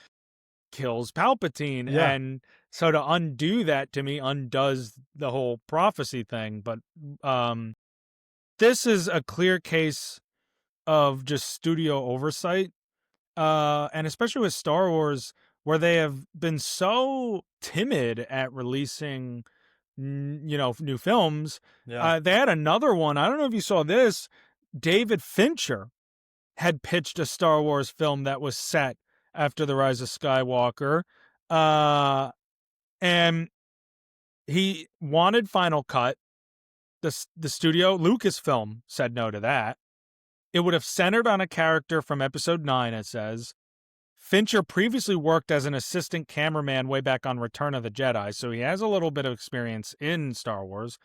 kills Palpatine. Yeah. And so to undo that, to me, undoes the whole prophecy thing. But this is a clear case of just studio oversight, and especially with Star Wars, where they have been so timid at releasing, new films. Yeah. They had another one. I don't know if you saw this. David Fincher had pitched a Star Wars film that was set after the Rise of Skywalker, and he wanted Final Cut. The studio Lucasfilm said no to that. It would have centered on a character from Episode 9, it says. Fincher previously worked as an assistant cameraman way back on Return of the Jedi, so he has a little bit of experience in Star Wars.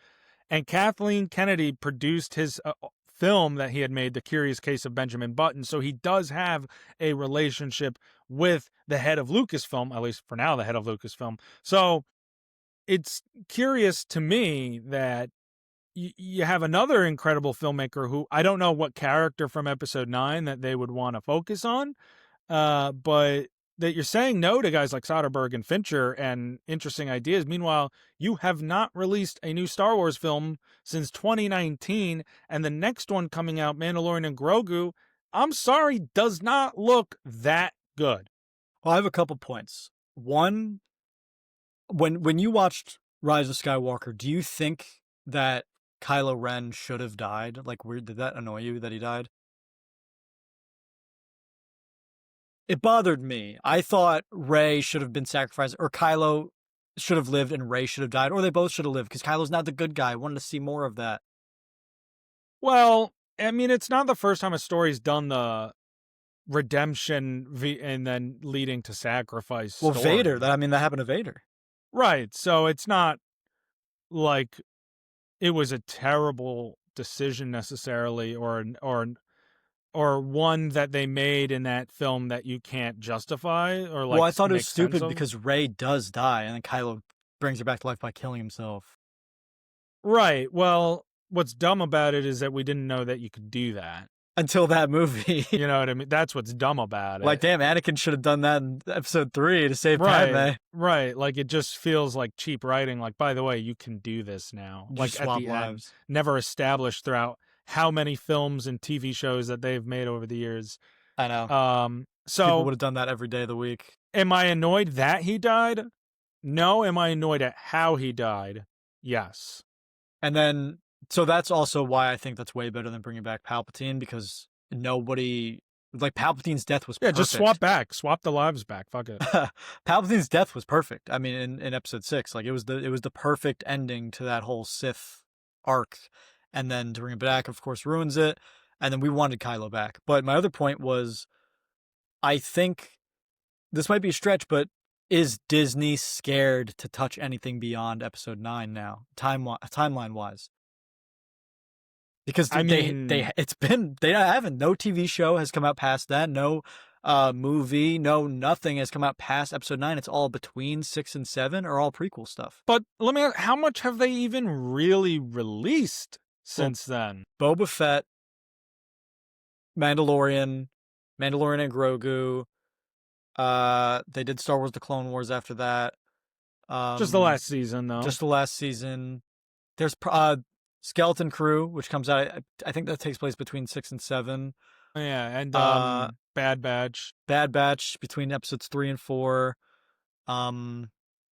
And Kathleen Kennedy produced his film that he had made, The Curious Case of Benjamin Button, so he does have a relationship with the head of Lucasfilm, at least for now, the head of Lucasfilm. So it's curious to me that you have another incredible filmmaker who I don't know what character from Episode 9 that they would want to focus on, but that you're saying no to guys like Soderbergh and Fincher and interesting ideas. Meanwhile, you have not released a new Star Wars film since 2019, and the next one coming out, Mandalorian and Grogu, I'm sorry, does not look that good. Well, I have a couple points. One, when you watched Rise of Skywalker, do you think that Kylo Ren should have died? Like, did that annoy you that he died? It bothered me. I thought Rey should have been sacrificed, or Kylo should have lived and Rey should have died, or they both should have lived, because Kylo's not the good guy. I wanted to see more of that. Well, I mean, it's not the first time a story's done the redemption and then leading to sacrifice Well, story. Vader, that happened to Vader. Right. So it's not like it was a terrible decision necessarily, or one that they made in that film that you can't justify or like. Well, I thought it was make sense stupid of. because Rey does die, and then Kylo brings her back to life by killing himself. Right. Well, what's dumb about it is that we didn't know that you could do that. Until that movie. You know what I mean? That's what's dumb about it. Like, damn, Anakin should have done that in episode 3 to save right, Padme. Right. Like, it just feels like cheap writing. Like, by the way, you can do this now. You like, swap at the lives. end. Never established throughout how many films and TV shows that they've made over the years. I know. So people would have done that every day of the week. Am I annoyed that he died? No. Am I annoyed at how he died? Yes. And then, so that's also why I think that's way better than bringing back Palpatine, because nobody, like, Palpatine's death was perfect. Just swap the lives back. Fuck it. Palpatine's death was perfect. I mean, in episode 6, like, it was the perfect ending to that whole Sith arc, and then to bring it back, of course, ruins it. And then we wanted Kylo back. But my other point was, I think this might be a stretch, but is Disney scared to touch anything beyond episode 9 now, timeline wise? Because no TV show has come out past that, no movie, no nothing has come out past episode 9. It's all between 6 and 7, or all prequel stuff. But let me ask, how much have they even really released since then? Boba Fett, Mandalorian and Grogu. They did Star Wars: The Clone Wars after that. Just the last season, though. Just the last season. There's Skeleton Crew, which comes out, I think that takes place between 6 and 7. Yeah, and Bad Batch. Bad Batch between episodes 3 and 4.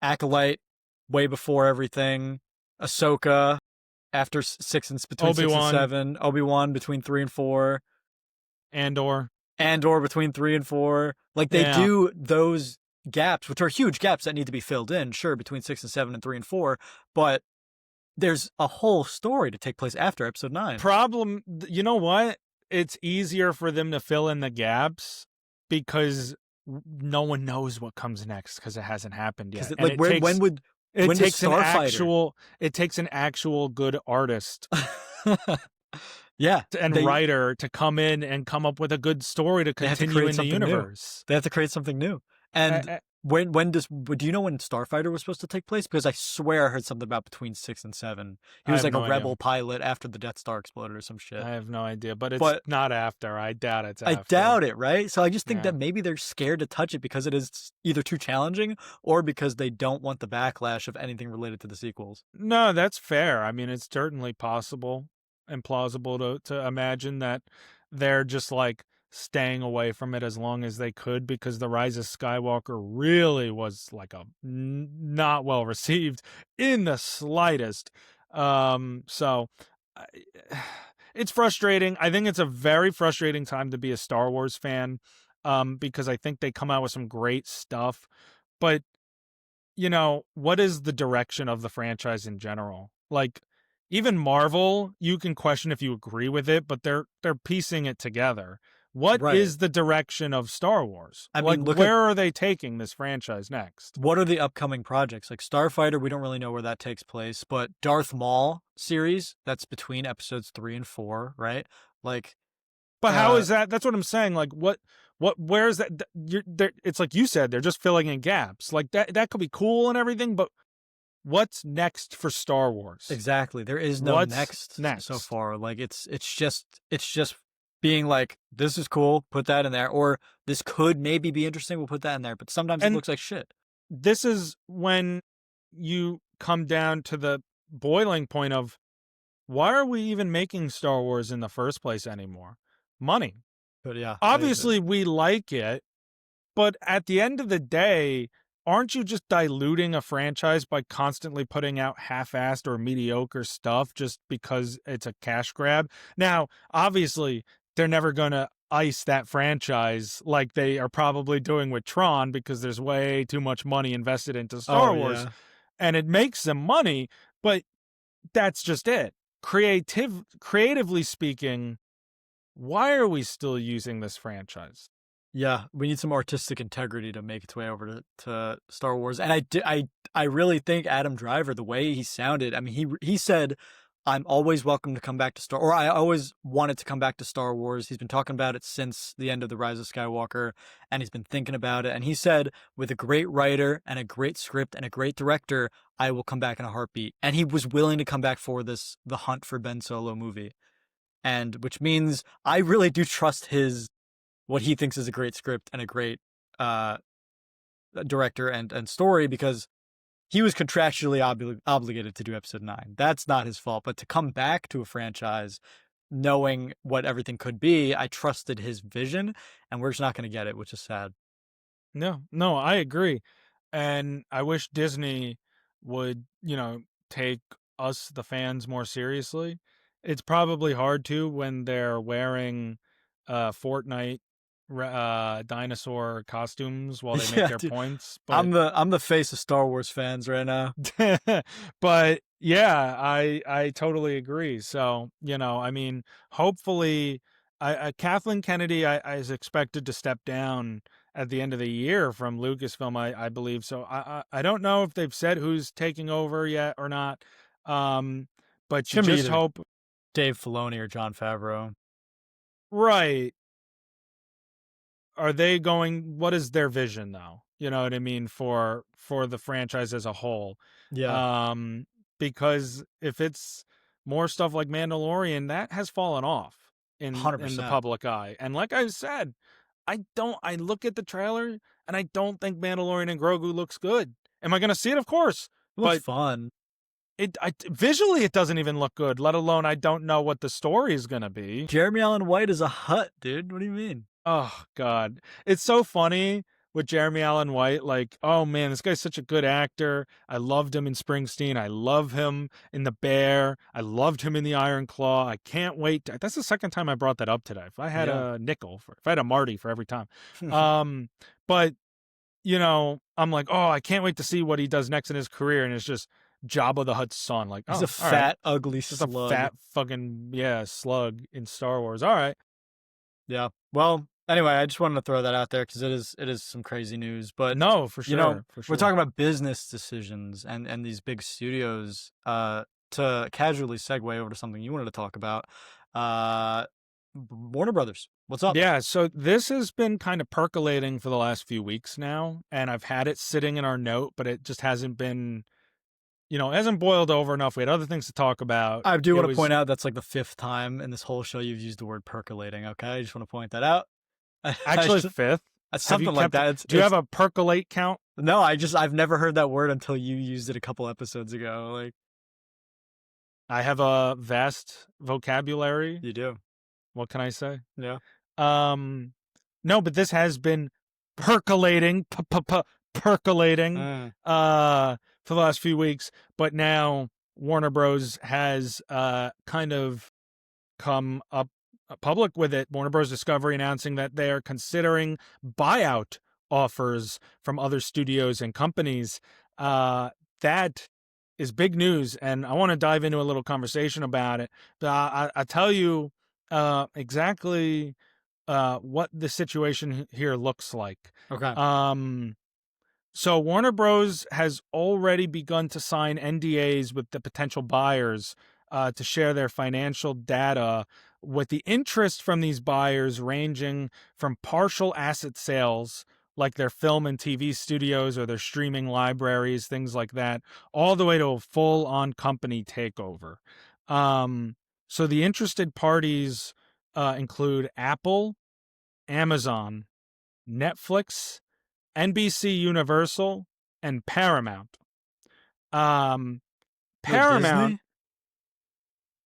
Acolyte, way before everything. Ahsoka, after between 6 and 7. Obi-Wan between 3 and 4. Andor between 3 and 4. Like, they do those gaps, which are huge gaps that need to be filled in, sure, between 6 and 7 and 3 and 4, but there's a whole story to take place after episode 9. You know what? It's easier for them to fill in the gaps because no one knows what comes next because it hasn't happened yet. It takes an actual good artist. Yeah. And writer to come in and come up with a good story to continue in the universe. They have to create something new. And do you know when Starfighter was supposed to take place? Because I swear I heard something about between 6 and 7. He was like a rebel pilot after the Death Star exploded or some shit. I have no idea, but it's not after. I doubt it's after. I doubt it, right? So I just think that maybe they're scared to touch it because it is either too challenging or because they don't want the backlash of anything related to the sequels. No, that's fair. I mean, it's certainly possible and plausible to imagine that they're just like staying away from it as long as they could, because the Rise of Skywalker really was like not well received in the slightest. So it's frustrating. I think it's a very frustrating time to be a Star Wars fan, because I think they come out with some great stuff, but you know, what is the direction of the franchise in general? Like, even Marvel, you can question if you agree with it, but they're piecing it together. What is the direction of Star Wars? I mean, where are they taking this franchise next? What are the upcoming projects? Like Starfighter, we don't really know where that takes place, but Darth Maul series, that's between episodes 3 and 4, right? Like, but how is that? That's what I'm saying. Like, where is that? It's like you said, they're just filling in gaps. Like that could be cool and everything, but what's next for Star Wars? Exactly. There is no next so far. Like, it's just being like, this is cool, put that in there, or this could maybe be interesting, we'll put that in there, but sometimes it looks like shit. This is when you come down to the boiling point of, why are we even making Star Wars in the first place anymore? Money. But yeah, obviously we like it, but at the end of the day, aren't you just diluting a franchise by constantly putting out half-assed or mediocre stuff just because it's a cash grab? Now, obviously, they're never going to ice that franchise like they are probably doing with Tron because there's way too much money invested into Oh Star Wars yeah. and it makes them money, but that's just it. Creatively speaking, why are we still using this franchise? Yeah, we need some artistic integrity to make its way over to Star Wars. And I really think Adam Driver, the way he sounded, I mean, he said, "I'm always welcome to come back to Star," or I always wanted to come back to Star Wars. He's been talking about it since the end of the Rise of Skywalker, and he's been thinking about it. And he said, "With a great writer and a great script and a great director, I will come back in a heartbeat." And he was willing to come back for this The Hunt for Ben Solo movie, and which means I really do trust his what he thinks is a great script and a great uh, director and story, because he was contractually obligated to do episode 9. That's not his fault. But to come back to a franchise knowing what everything could be, I trusted his vision, and we're just not going to get it, which is sad. No, I agree. And I wish Disney would, take us, the fans, more seriously. It's probably hard to when they're wearing Fortnite dinosaur costumes while they make Yeah, their dude. points, but I'm the face of Star Wars fans right now. but yeah, I totally agree. So, I mean, hopefully Kathleen Kennedy I is expected to step down at the end of the year from Lucasfilm, I believe. So I don't know if they've said who's taking over yet or not. But It's you gonna be just either hope. Dave Filoni or Jon Favreau. Right. Are they going, what is their vision though? You know what I mean, for the franchise as a whole? Yeah, Um because if it's more stuff like Mandalorian, that has fallen off in the 100%. public eye. And like I said, I look at the trailer and I don't think Mandalorian and Grogu looks good. Am I going to see it? Of course. It looks But fun. visually it doesn't even look good, let alone I don't know what the story is going to be. Jeremy Allen White is a Hutt, dude. What do you mean? Oh God. It's so funny with Jeremy Allen White. Like, oh man, this guy's such a good actor. I loved him in Springsteen. I love him in The Bear. I loved him in The Iron Claw. I can't wait. That's the second time I brought that up today. If I had Yeah. a nickel if I had a Marty for every time. But I'm like, oh, I can't wait to see what he does next in his career. And it's just Jabba the Hutt's son. Like, He's a oh, all right. fat, ugly Just a slug. fat fucking, yeah, slug in Star Wars. All right. Yeah. Well, anyway, I just wanted to throw that out there because it is some crazy news. But No, for sure. For sure. we're talking about business decisions and these big studios. To casually segue over to something you wanted to talk about, Warner Brothers. What's up? Yeah, so this has been kind of percolating for the last few weeks now, and I've had it sitting in our note, but it just hasn't been, it hasn't boiled over enough. We had other things to talk about. I do It want to was point out that's like the 5th time in this whole show you've used the word percolating. Okay, I just want to point that out. actually fifth. Have you Something like kept it- that. It's, Do you it's- have a percolate count? No, I've never heard that word until you used it a couple episodes ago. Like I have a vast vocabulary. you do. What can I say? Yeah. No, but this has been percolating, percolating, Mm. for the last few weeks. But now Warner Bros. Has kind of come up public with it. Warner Bros. Discovery announcing that they are considering buyout offers from other studios and companies. That is big news, and I want to dive into a little conversation about it. But I tell you exactly what the situation here looks like. Okay. So Warner Bros. Has already begun to sign NDAs with the potential buyers to share their financial data, with the interest from these buyers ranging from partial asset sales, like their film and TV studios or their streaming libraries, things like that, all the way to a full-on company takeover. So the interested parties include Apple, Amazon, Netflix, NBC Universal, and Paramount. Wait, Paramount,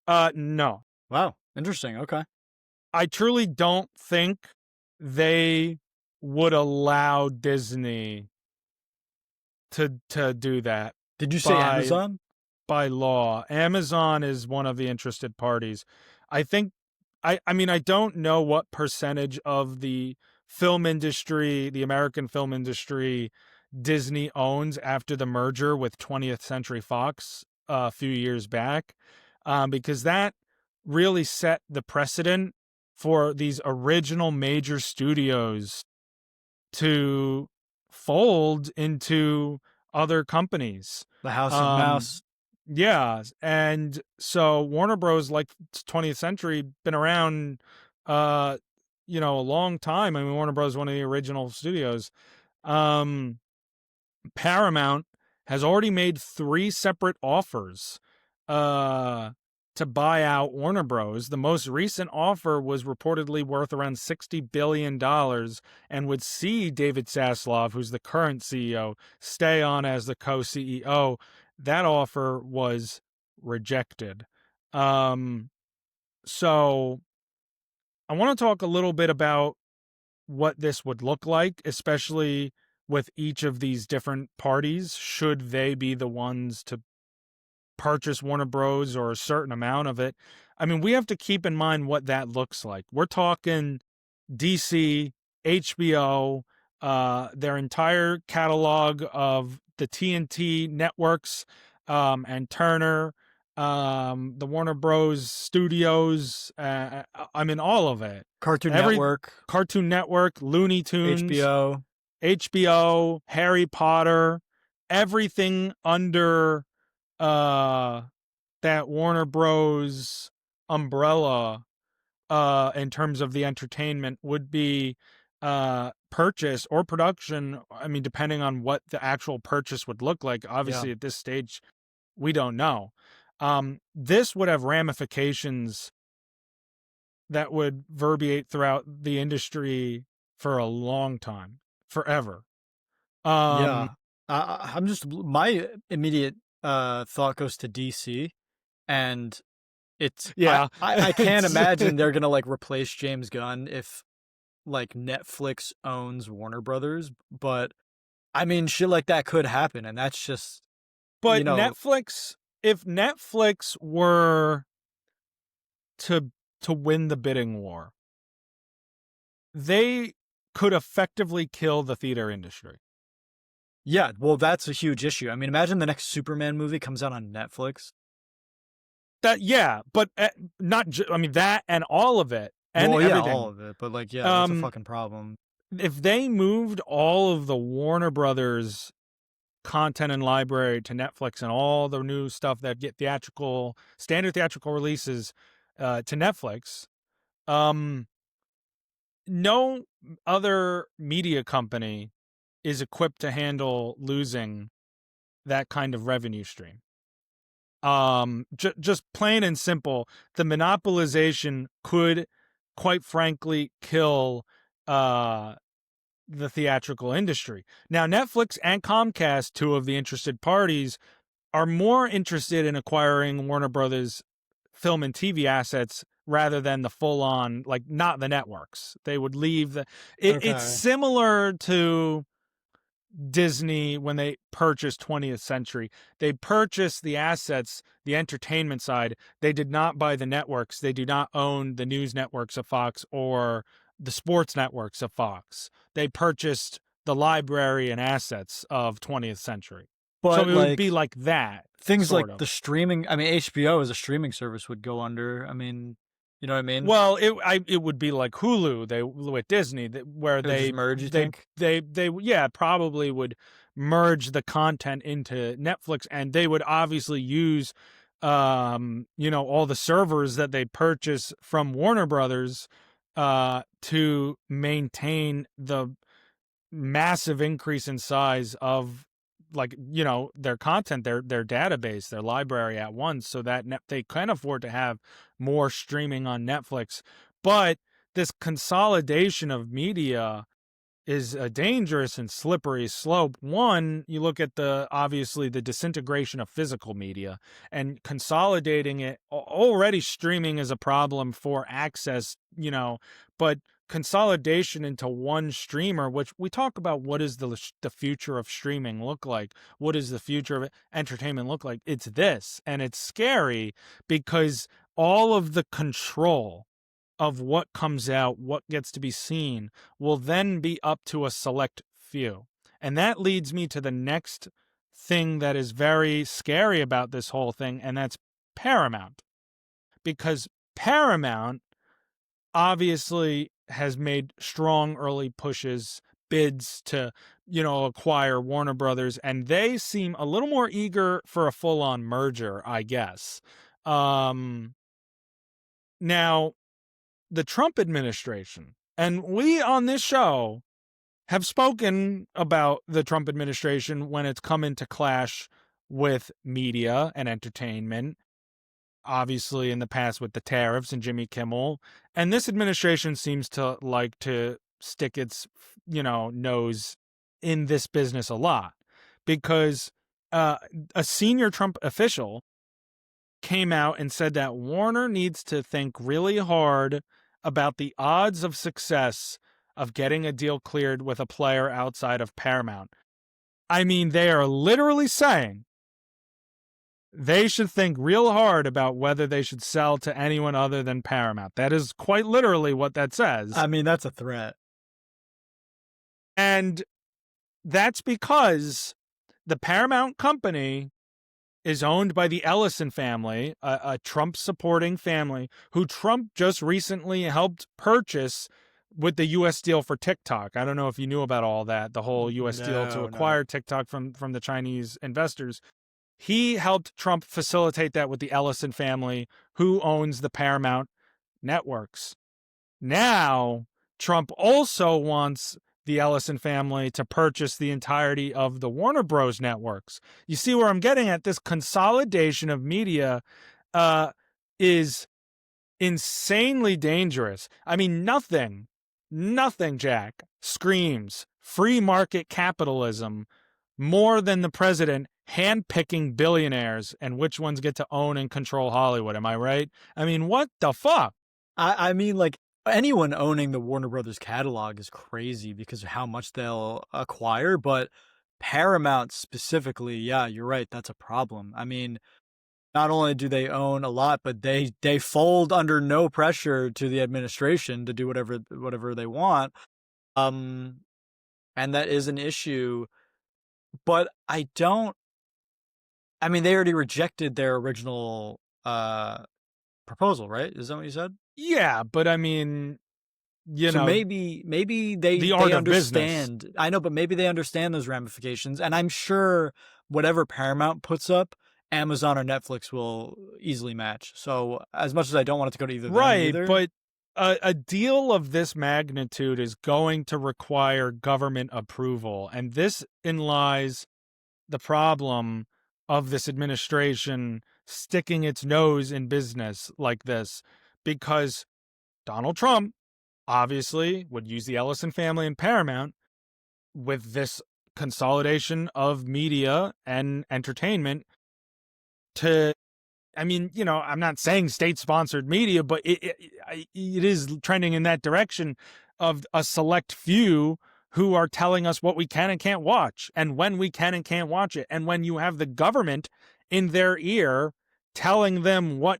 Disney? no. Wow. Interesting. Okay. I truly don't think they would allow Disney to do that Did you say by Amazon? by law. Amazon is one of the interested parties. I think I mean I don't know what percentage of the film industry, the American film industry, Disney owns after the merger with 20th Century Fox a few years back, because that really set the precedent for these original major studios to fold into other companies. The House of Um, Mouse. yeah, and so Warner Bros. Like 20th Century been around, uh, a long time. I mean, Warner Bros. One of the original studios. Um, Paramount has already made 3 separate offers uh to buy out Warner Bros. The most recent offer was reportedly worth around $60 billion and would see David Zaslav, who's the current CEO, stay on as the co-CEO. That offer was rejected. So I want to talk a little bit about what this would look like, especially with each of these different parties, should they be the ones to purchase Warner Bros. Or a certain amount of it. I mean, we have to keep in mind what that looks like. We're talking DC, HBO, their entire catalog of the TNT networks, and Turner, the Warner Bros. Studios. I mean, all of it. Cartoon Every Network. Cartoon Network, Looney Tunes, HBO. Harry Potter, everything under that Warner Bros. Umbrella in terms of the entertainment would be purchase or production. I mean, depending on what the actual purchase would look like. Yeah. Obviously, at this stage, we don't know. This would have ramifications that would verbiate throughout the industry for a long time, forever. Yeah. I'm just my immediate thought goes to DC, and it's Yeah. I can't imagine they're gonna like replace James Gunn if like Netflix owns Warner Brothers, but I mean shit like that could happen, and that's just But Netflix, if Netflix were to win the bidding war, they could effectively kill the theater industry. Yeah, well, that's a huge issue. I mean, imagine the next Superman movie comes out on Netflix. But not. I mean that and all of it and Well, yeah, everything. all of it, but like, yeah, that's a fucking problem. If they moved all of the Warner Brothers content and library to Netflix and all the new stuff that get standard theatrical releases to Netflix, no other media company is equipped to handle losing that kind of revenue stream. Just plain and simple, the monopolization could, quite frankly, kill the theatrical industry. Now, Netflix and Comcast, 2 of the interested parties, are more interested in acquiring Warner Brothers film and TV assets rather than the full-on, like, not the networks. They would leave it's similar to Disney when they purchased 20th Century. They purchased the assets, the entertainment side. They did not buy the networks. They do not own the news networks of Fox or the sports networks of Fox. They purchased the library and assets of 20th Century. But so it would be like that. Things like the streaming, I mean, HBO as a streaming service would go under. I mean, you know what I mean? Well, it would be like Hulu with Disney, where they just merge. You think they probably would merge the content into Netflix, and they would obviously use all the servers that they purchase from Warner Brothers to maintain the massive increase in size of their content, their database, their library at once, so that they can afford to have more streaming on Netflix. But this consolidation of media is a dangerous and slippery slope. One, you look at obviously the disintegration of physical media and consolidating it. Already streaming is a problem for access, but consolidation into one streamer, which we talk about, what is the future of streaming look like? What does the future of entertainment look like? It's this, and it's scary because all of the control of what comes out, what gets to be seen, will then be up to a select few. And that leads me to the next thing that is very scary about this whole thing, and that's Paramount. Because Paramount obviously has made strong early pushes, bids to, acquire Warner Brothers, and they seem a little more eager for a full-on merger, I guess. Now, the Trump administration, and we on this show have spoken about the Trump administration when it's come into clash with media and entertainment, obviously in the past with the tariffs and Jimmy Kimmel. And this administration seems to like to stick its, nose in this business a lot, because a senior Trump official came out and said that Warner needs to think really hard about the odds of success of getting a deal cleared with a player outside of Paramount. I mean, they are literally saying they should think real hard about whether they should sell to anyone other than Paramount. That is quite literally what that says. I mean, that's a threat. And that's because the Paramount company is owned by the Ellison family, a Trump-supporting family who Trump just recently helped purchase with the U.S. deal for TikTok. I don't know if you knew about all that, the whole U.S. deal to acquire TikTok from the Chinese investors. He helped Trump facilitate that with the Ellison family, who owns the Paramount networks. Now, Trump also wants the Ellison family to purchase the entirety of the Warner Bros. Networks. You see where I'm getting at? This consolidation of media is insanely dangerous. I mean, nothing, Jack, screams free market capitalism more than the president handpicking billionaires and which ones get to own and control Hollywood. Am I right? I mean, what the fuck? I mean, like, anyone owning the Warner Brothers catalog is crazy because of how much they'll acquire, but Paramount specifically, yeah, you're right, that's a problem. I mean, not only do they own a lot, but they fold under no pressure to the administration to do whatever they want. And that is an issue. But I mean, they already rejected their original proposal, right? Is that what you said? Yeah, but I mean, so maybe they understand. Business. I know, but maybe they understand those ramifications, and I'm sure whatever Paramount puts up, Amazon or Netflix will easily match. So as much as I don't want it to go to either, right? But a deal of this magnitude is going to require government approval, and this lies the problem of this administration sticking its nose in business like this, because Donald Trump obviously would use the Ellison family and Paramount with this consolidation of media and entertainment to, I mean, I'm not saying state-sponsored media, but it is trending in that direction of a select few who are telling us what we can and can't watch and when we can and can't watch it. And when you have the government in their ear telling them what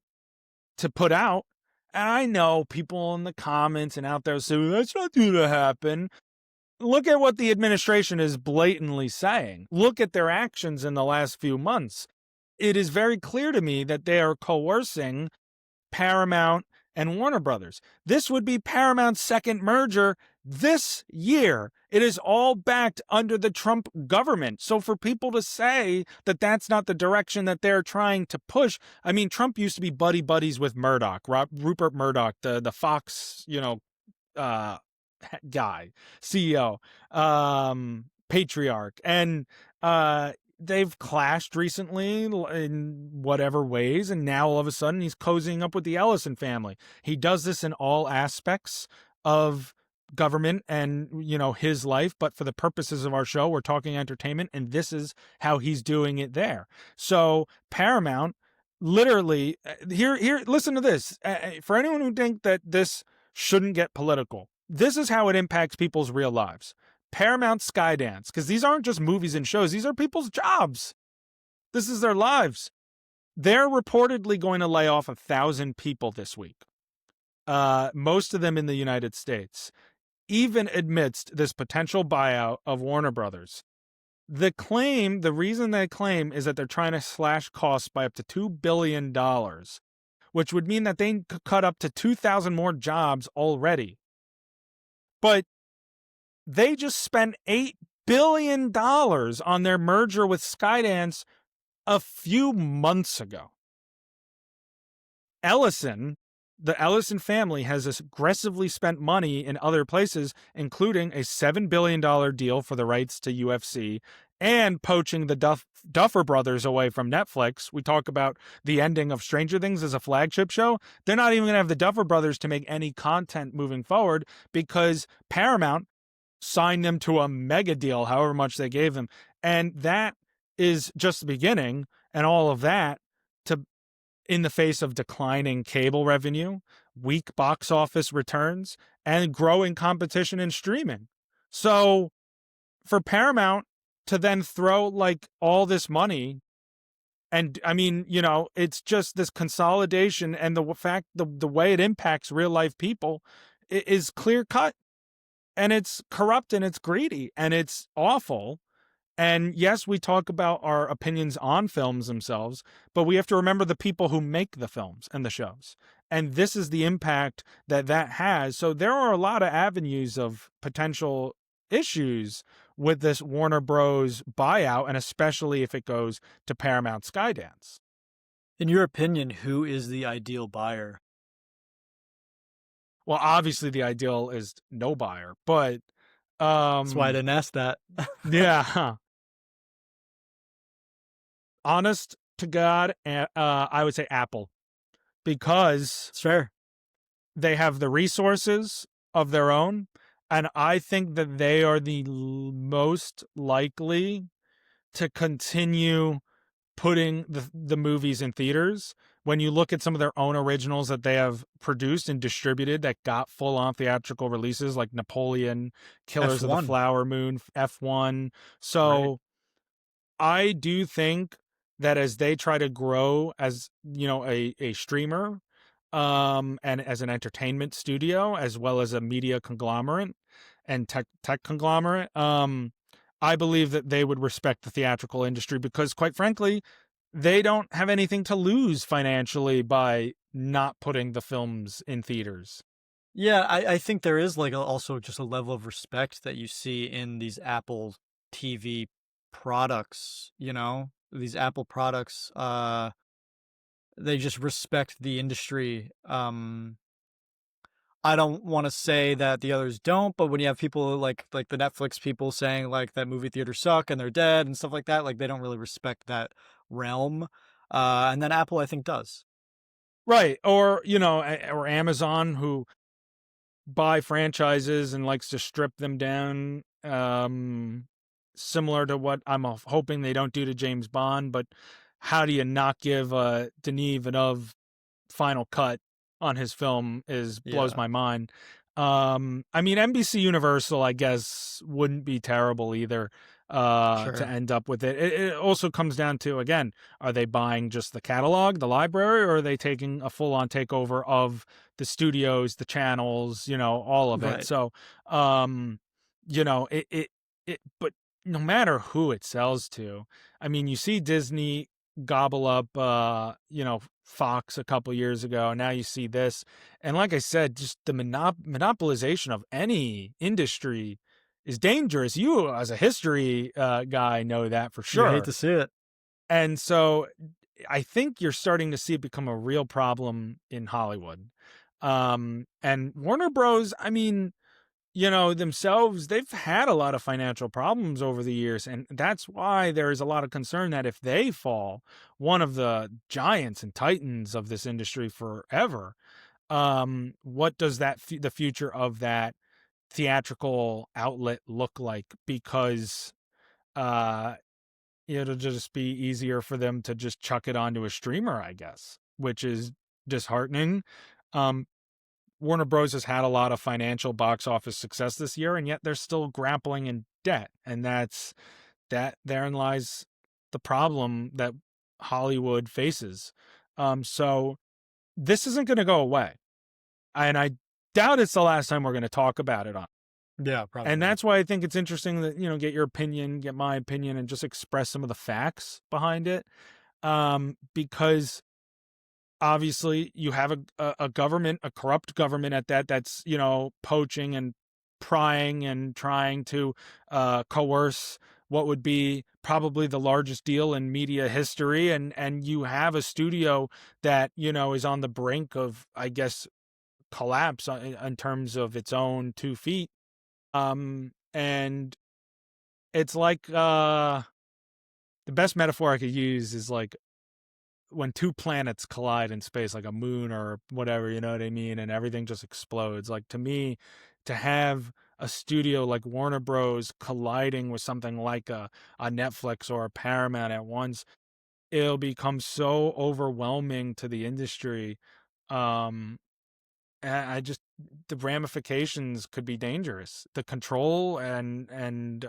to put out, and I know people in the comments and out there say, that's not going to happen. Look at what the administration is blatantly saying. Look at their actions in the last few months. It is very clear to me that they are coercing Paramount and Warner Brothers. This would be Paramount's second merger this year. It is all backed under the Trump government. So for people to say that that's not the direction that they're trying to push, I mean, Trump used to be buddies with Murdoch, Rupert Murdoch, the Fox, guy, CEO, patriarch, and they've clashed recently in whatever ways, and now all of a sudden he's cozying up with the Ellison family. He does this in all aspects of government and, his life, but for the purposes of our show, we're talking entertainment, and this is how he's doing it there. So Paramount literally, here, listen to this. For anyone who think that this shouldn't get political, this is how it impacts people's real lives. Paramount Skydance, because these aren't just movies and shows, these are people's jobs. This is their lives. They're reportedly going to lay off 1,000 people this week. Most of them in the United States, even amidst this potential buyout of Warner Brothers. The reason they claim is that they're trying to slash costs by up to $2 billion, which would mean that they could cut up to 2,000 more jobs already. But they just spent $8 billion on their merger with Skydance a few months ago. The Ellison family has aggressively spent money in other places, including a $7 billion deal for the rights to UFC and poaching the Duffer Brothers away from Netflix. We talk about the ending of Stranger Things as a flagship show. They're not even going to have the Duffer Brothers to make any content moving forward because Paramount signed them to a mega deal, however much they gave them. And that is just the beginning, and all of that in the face of declining cable revenue, weak box office returns, and growing competition in streaming. So for Paramount to then throw like all this money, and I mean, it's just this consolidation, and the way it impacts real life people is clear cut, and it's corrupt, and it's greedy, and it's awful. And yes, we talk about our opinions on films themselves, but we have to remember the people who make the films and the shows. And this is the impact that has. So there are a lot of avenues of potential issues with this Warner Bros. Buyout, and especially if it goes to Paramount Skydance. In your opinion, who is the ideal buyer? Well, obviously the ideal is no buyer, but That's why I didn't ask that. yeah. Honest to God, I would say Apple, because It's fair. they have the resources of their own, and I think that they are the most likely to continue putting the movies in theaters. When you look at some of their own originals that they have produced and distributed that got full-on theatrical releases, like Napoleon, Killers of the F1. Flower Moon, F1. So Right. I do think that as they try to grow as, a streamer, and as an entertainment studio, as well as a media conglomerate and tech conglomerate, I believe that they would respect the theatrical industry because, quite frankly, they don't have anything to lose financially by not putting the films in theaters. Yeah, I think there is like also just a level of respect that you see in these Apple TV products, these Apple products, they just respect the industry. I don't want to say that the others don't, but when you have people like the Netflix people saying like that movie theaters suck and they're dead and stuff like that, like they don't really respect that realm. And then Apple, I think, does. Right. Or, or Amazon, who buy franchises and likes to strip them down, similar to what I'm hoping they don't do to James Bond. But how do you not give Denis Villeneuve final cut on his film blows my mind. I mean, NBC Universal, I guess, wouldn't be terrible either to end up with it. It also comes down to, again, are they buying just the catalog, the library, or are they taking a full-on takeover of the studios, the channels, all of it? So, but no matter who it sells to, I mean, you see Disney gobble up, Fox a couple years ago. Now you see this. And like I said, just the monopolization of any industry is dangerous. You, as a history guy, know that for sure. You hate to see it. And so I think you're starting to see it become a real problem in Hollywood. And Warner Bros., I mean, themselves, they've had a lot of financial problems over the years. And that's why there is a lot of concern that if they fall, one of the giants and titans of this industry forever, what does the future of that theatrical outlet look like? Because uh it'll just be easier for them to just chuck it onto a streamer, I guess, which is disheartening. Um, Warner Bros. Has had a lot of financial box office success this year, and yet they're still grappling in debt. And therein lies the problem that Hollywood faces. So this isn't going to go away. And I doubt it's the last time we're going to talk about it on. Yeah, probably. And that's why I think it's interesting that, get your opinion, get my opinion, and just express some of the facts behind it. Because obviously you have a government, a corrupt government at that, that's, poaching and prying and trying to coerce what would be probably the largest deal in media history. And you have a studio that, is on the brink of, I guess, collapse in terms of its own 2 feet. And it's like, the best metaphor I could use is like when 2 planets collide in space, like a moon or whatever, you know what I mean? And everything just explodes. Like, to me, to have a studio like Warner Bros. Colliding with something like a Netflix or a Paramount at once, it'll become so overwhelming to the industry. I just, the ramifications could be dangerous. The control and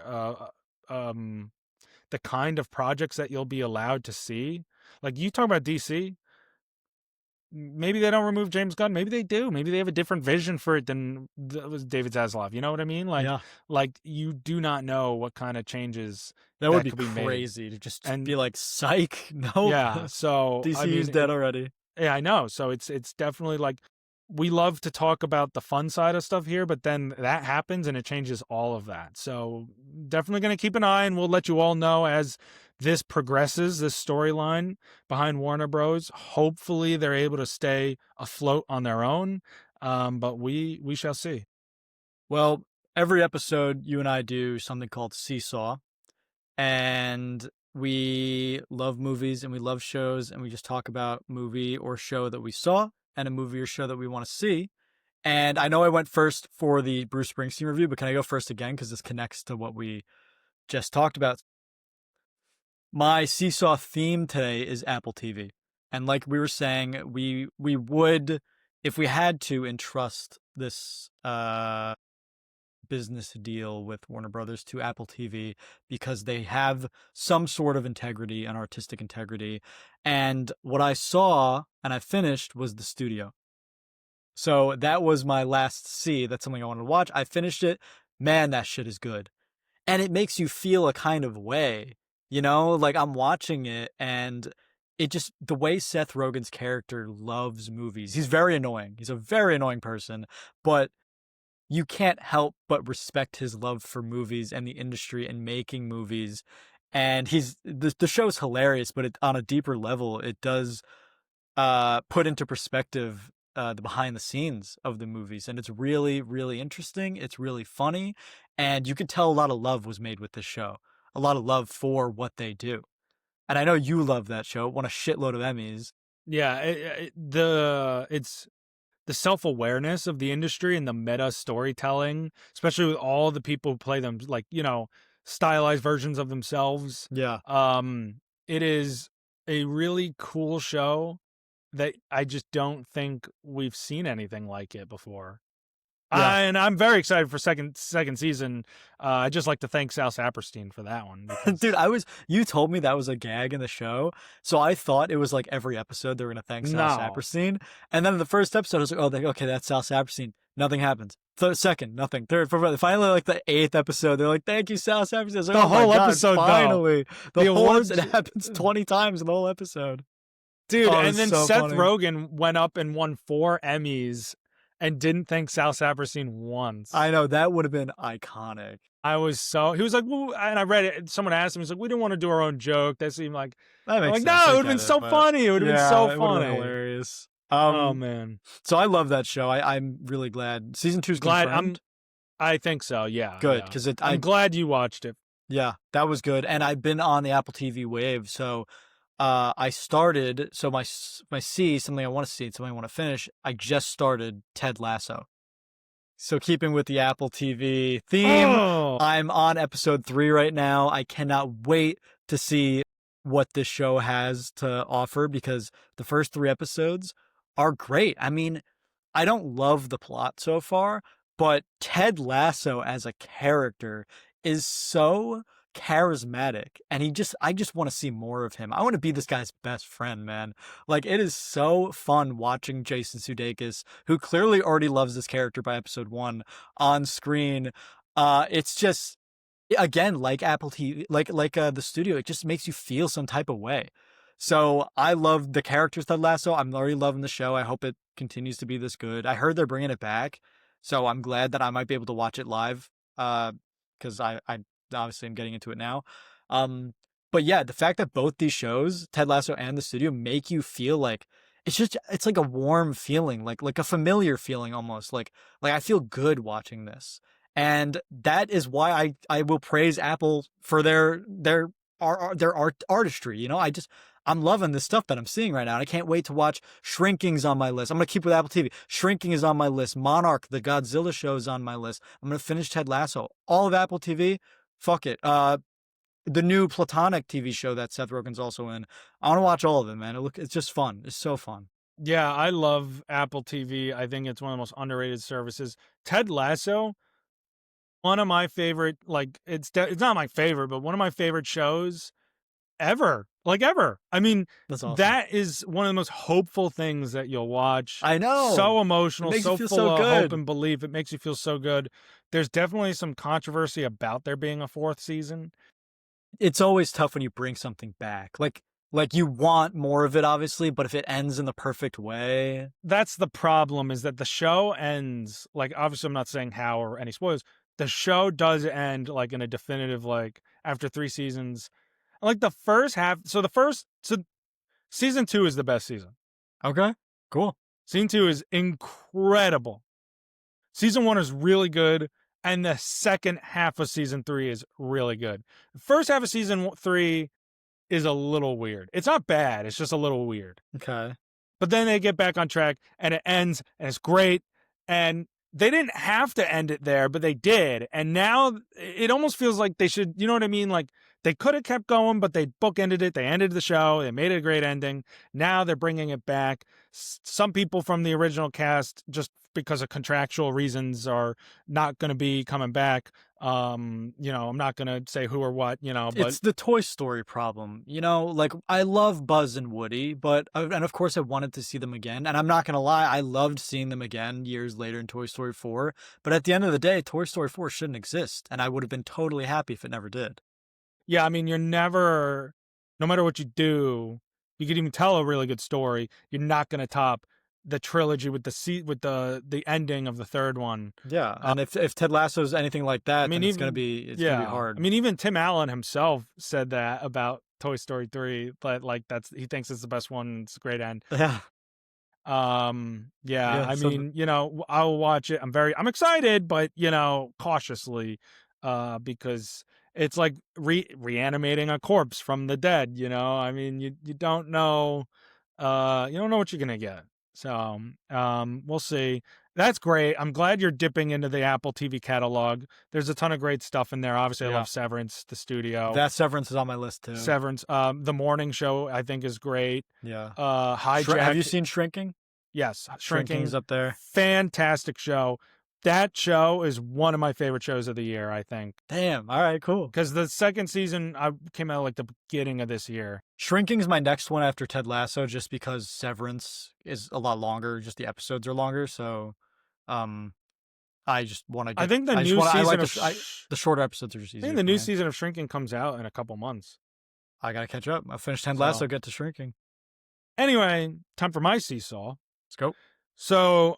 the kind of projects that you'll be allowed to see. Like, you talk about DC, maybe they don't remove James Gunn. Maybe they do. Maybe they have a different vision for it than was David Zaslav. You know what I mean? Like, Yeah. like you do not know what kind of changes That would be could be made. crazy to just And be like, psych. Nope. yeah, so I DCU's mean, dead already. yeah, I know. So it's definitely like, we love to talk about the fun side of stuff here, but then that happens and it changes all of that. So definitely going to keep an eye, and we'll let you all know as this progresses, this storyline behind Warner Bros. Hopefully they're able to stay afloat on their own. But we shall see. Well, every episode you and I do something called Seesaw, and we love movies and we love shows, and we just talk about movie or show that we saw and a movie or show that we want to see. And I know I went first for the Bruce Springsteen review, but can I go first again? Because this connects to what we just talked about. My Seesaw theme today is Apple TV. And like we were saying, we would, if we had to, entrust this business deal with Warner Brothers to Apple TV, because they have some sort of integrity and artistic integrity. And what I saw and I finished was the studio. So that was my last see. That's something I wanted to watch. I finished it. Man, that shit is good. And it makes you feel a kind of way, like I'm watching it, and it just, the way Seth Rogen's character loves movies. He's very annoying. He's a very annoying person, but you can't help but respect his love for movies and the industry and making movies. And the show's hilarious, but on a deeper level, it does put into perspective the behind the scenes of the movies. And it's really, really interesting. It's really funny. And you can tell a lot of love was made with this show, a lot of love for what they do. And I know you love that show. It won a shitload of Emmys. Yeah, it's the self-awareness of the industry and the meta storytelling, especially with all the people who play them, like, stylized versions of themselves. Yeah. It is a really cool show that I just don't think we've seen anything like it before. Yeah. And I'm very excited for second season. I'd just like to thank Sal Saperstein for that one. Because... Dude, you told me that was a gag in the show, so I thought it was like every episode they were going to thank Sal Saperstein. And then in the first episode, I was like, oh, okay, that's Sal Saperstein. Nothing happens. Second, nothing. Third, fourth, finally, like the 8th episode, they're like, thank you, Sal Saperstein. Like, the whole episode, finally. The awards, it happens 20 times in the whole episode. Dude, and then so Seth Rogen went up and won 4 Emmys and didn't thank Sal Saperstein once. I know, that would have been iconic. He was like, well, and I read it, someone asked him, he's like, we didn't want to do our own joke. That seemed like, that makes sense. No, it would have been so funny. It would have been so funny. Hilarious. Oh, man. So I love that show. I'm really glad. Season 2's confirmed. I think so, yeah. Good, because I'm glad you watched it. Yeah, that was good. And I've been on the Apple TV wave, so I started, so my C, something I want to see, something I want to finish, I just started Ted Lasso. So keeping with the Apple TV theme, Oh, I'm on episode 3 right now. I cannot wait to see what this show has to offer because the first 3 episodes are great. I mean, I don't love the plot so far, but Ted Lasso as a character is so charismatic and I just want to see more of him. I want to be this guy's best friend, man. Like it is so fun watching Jason Sudeikis, who clearly already loves this character by episode 1 on screen. It's just again like Apple TV, like the studio, it just makes you feel some type of way. So I love the characters Ted Lasso. I'm already loving the show. I hope it continues to be this good. I heard they're bringing it back, so I'm glad that I might be able to watch it live. Because I obviously am getting into it now. Um, but yeah, the fact that both these shows, Ted Lasso and the studio, make you feel like it's like a warm feeling, like a familiar feeling almost. Like I feel good watching this. And that is why I will praise Apple for their artistry. You know, I'm loving the stuff that I'm seeing right now. And I can't wait to watch Shrinking's on my list. I'm gonna keep with Apple TV. Shrinking is on my list. Monarch, the Godzilla show, is on my list. I'm gonna finish Ted Lasso. All of Apple TV. Fuck it. The new Platonic TV show that Seth Rogen's also in. I want to watch all of it, man. It's just fun. It's so fun. yeah, I love Apple TV. I think it's one of the most underrated services. Ted Lasso, one of my favorite, like it's not my favorite, but one of my favorite shows ever. Like ever. I mean, That's awesome. that is one of the most hopeful things that you'll watch. I know. So It emotional, makes you so feel full so of hope good. and belief. It makes you feel so good. There's definitely some controversy about there being a 4th season. It's always tough when you bring something back. Like you want more of it, obviously, but if it ends in the perfect way, That's the problem, is that the show ends, like, obviously I'm not saying how or any spoilers. The show does end like in a definitive, like, after 3 seasons. Like the first half, so season 2 is the best season. okay, cool. Season 2 is incredible. Season 1 is really good, and the second half of season 3 is really good. The first half of season 3 is a little weird. It's not bad, it's just a little weird. Okay. But then they get back on track and it ends and it's great. And they didn't have to end it there, but they did. And now it almost feels like they should, you know what I mean? Like they could have kept going, but they bookended it. They ended the show. They made it a great ending. Now they're bringing it back. Some people from the original cast, just because of contractual reasons, are not going to be coming back. I'm not going to say who or what, but It's the Toy Story problem. You know, like I love Buzz and Woody, but and of course I wanted to see them again. And I'm not going to lie, I loved seeing them again years later in Toy Story 4. But at the end of the day, Toy Story 4 shouldn't exist, and I would have been totally happy if it never did. yeah, I mean, you're never, no matter what you do, you could even tell a really good story. You're not going to top the trilogy with the ending of the third one. Yeah, and if Ted Lasso's anything like I that, mean, then it's gonna even be yeah, hard. I mean, even Tim Allen himself said that about Toy Story 3, but like he thinks it's the best one. It's a great end. Yeah, Yeah, yeah. I So mean, I'll watch it. I'm excited, but cautiously, because it's like reanimating a corpse from the dead. I mean, you don't know, you don't know what you're gonna get. So, we'll see. That's great. I'm glad you're dipping into the Apple TV catalog. There's a ton of great stuff in there. Obviously, I yeah, love Severance, the studio. that Severance is on my list too. Severance, the morning show I think is great. Yeah. Hijack. Have you seen Shrinking? Yes, Shrinking's Shrinking, up there. fantastic show. That show is one of my favorite shows of the year, I think. Damn. All right. Cool. Because the second season came out like the beginning of this year. Shrinking's my next one after Ted Lasso, just because Severance is a lot longer. Just the episodes are longer, so I just want to I get. think the I just new want. I like season of the shorter episodes are just I easier. think the For new me. season of Shrinking comes out in a couple months. I gotta catch up. I finished Ted Lasso. So Get to Shrinking. anyway, time for my seesaw. Let's go. So,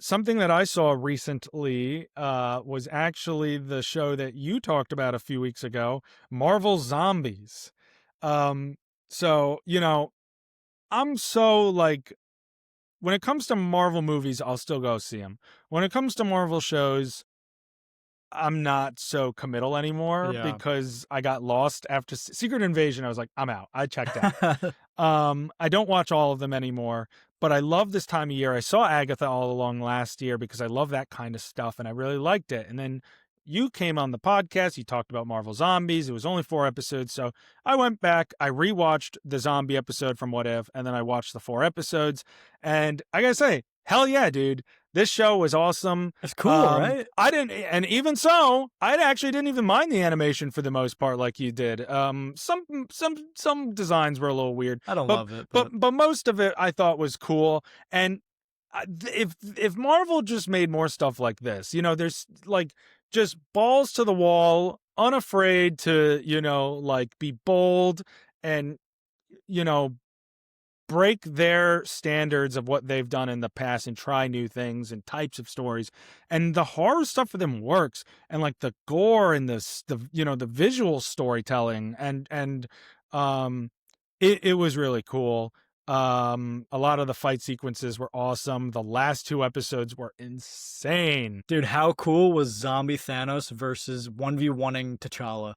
something that I saw recently was actually the show that you talked about a few weeks ago, Marvel Zombies. So, I'm so like, when it comes to Marvel movies, I'll still go see them. When it comes to Marvel shows, I'm not so committal anymore Yeah. because I got lost after Secret Invasion. I was like, I'm out. I checked out. I don't watch all of them anymore, but I love this time of year. I saw Agatha all along last year because I love that kind of stuff and I really liked it. And then you came on the podcast, you talked about Marvel Zombies. It was only 4 episodes, so I went back, I rewatched the zombie episode from What If, and then I watched the 4 episodes. And I gotta say, hell yeah, dude. This show was awesome. It's cool, right? I didn't, and even so, I actually didn't even mind the animation for the most part, like you did. Some designs were a little weird. I don't but, love it, but most of it I thought was cool. And if Marvel just made more stuff like this, there's like just balls to the wall, unafraid to, like be bold and, you know, break their standards of what they've done in the past and try new things and types of stories, and the horror stuff for them works, and like the gore and the visual storytelling and it was really cool. A lot of the fight sequences were awesome. The last 2 episodes were insane. dude, how cool was Zombie Thanos versus 1v1ing T'Challa?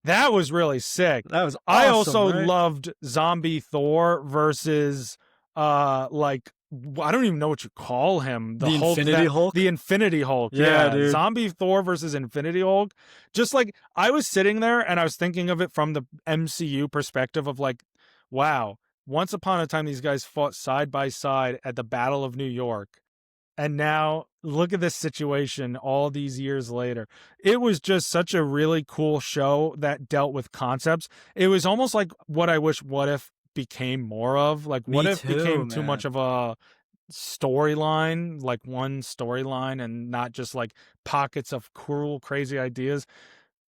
That was really sick. That was awesome, I also right? loved Zombie Thor versus like I don't even know what you call him. The Infinity Hulk? The Infinity Hulk. Yeah, dude. Zombie Thor versus Infinity Hulk. Just like I was sitting there and I was thinking of it from the MCU perspective of like, wow, once upon a time these guys fought side by side at the Battle of New York. And now look at this situation all these years later. It was just such a really cool show that dealt with concepts. It was almost like what I wish What If became more of. Like What If became too much of a storyline, like one storyline and not just like pockets of cool, crazy ideas.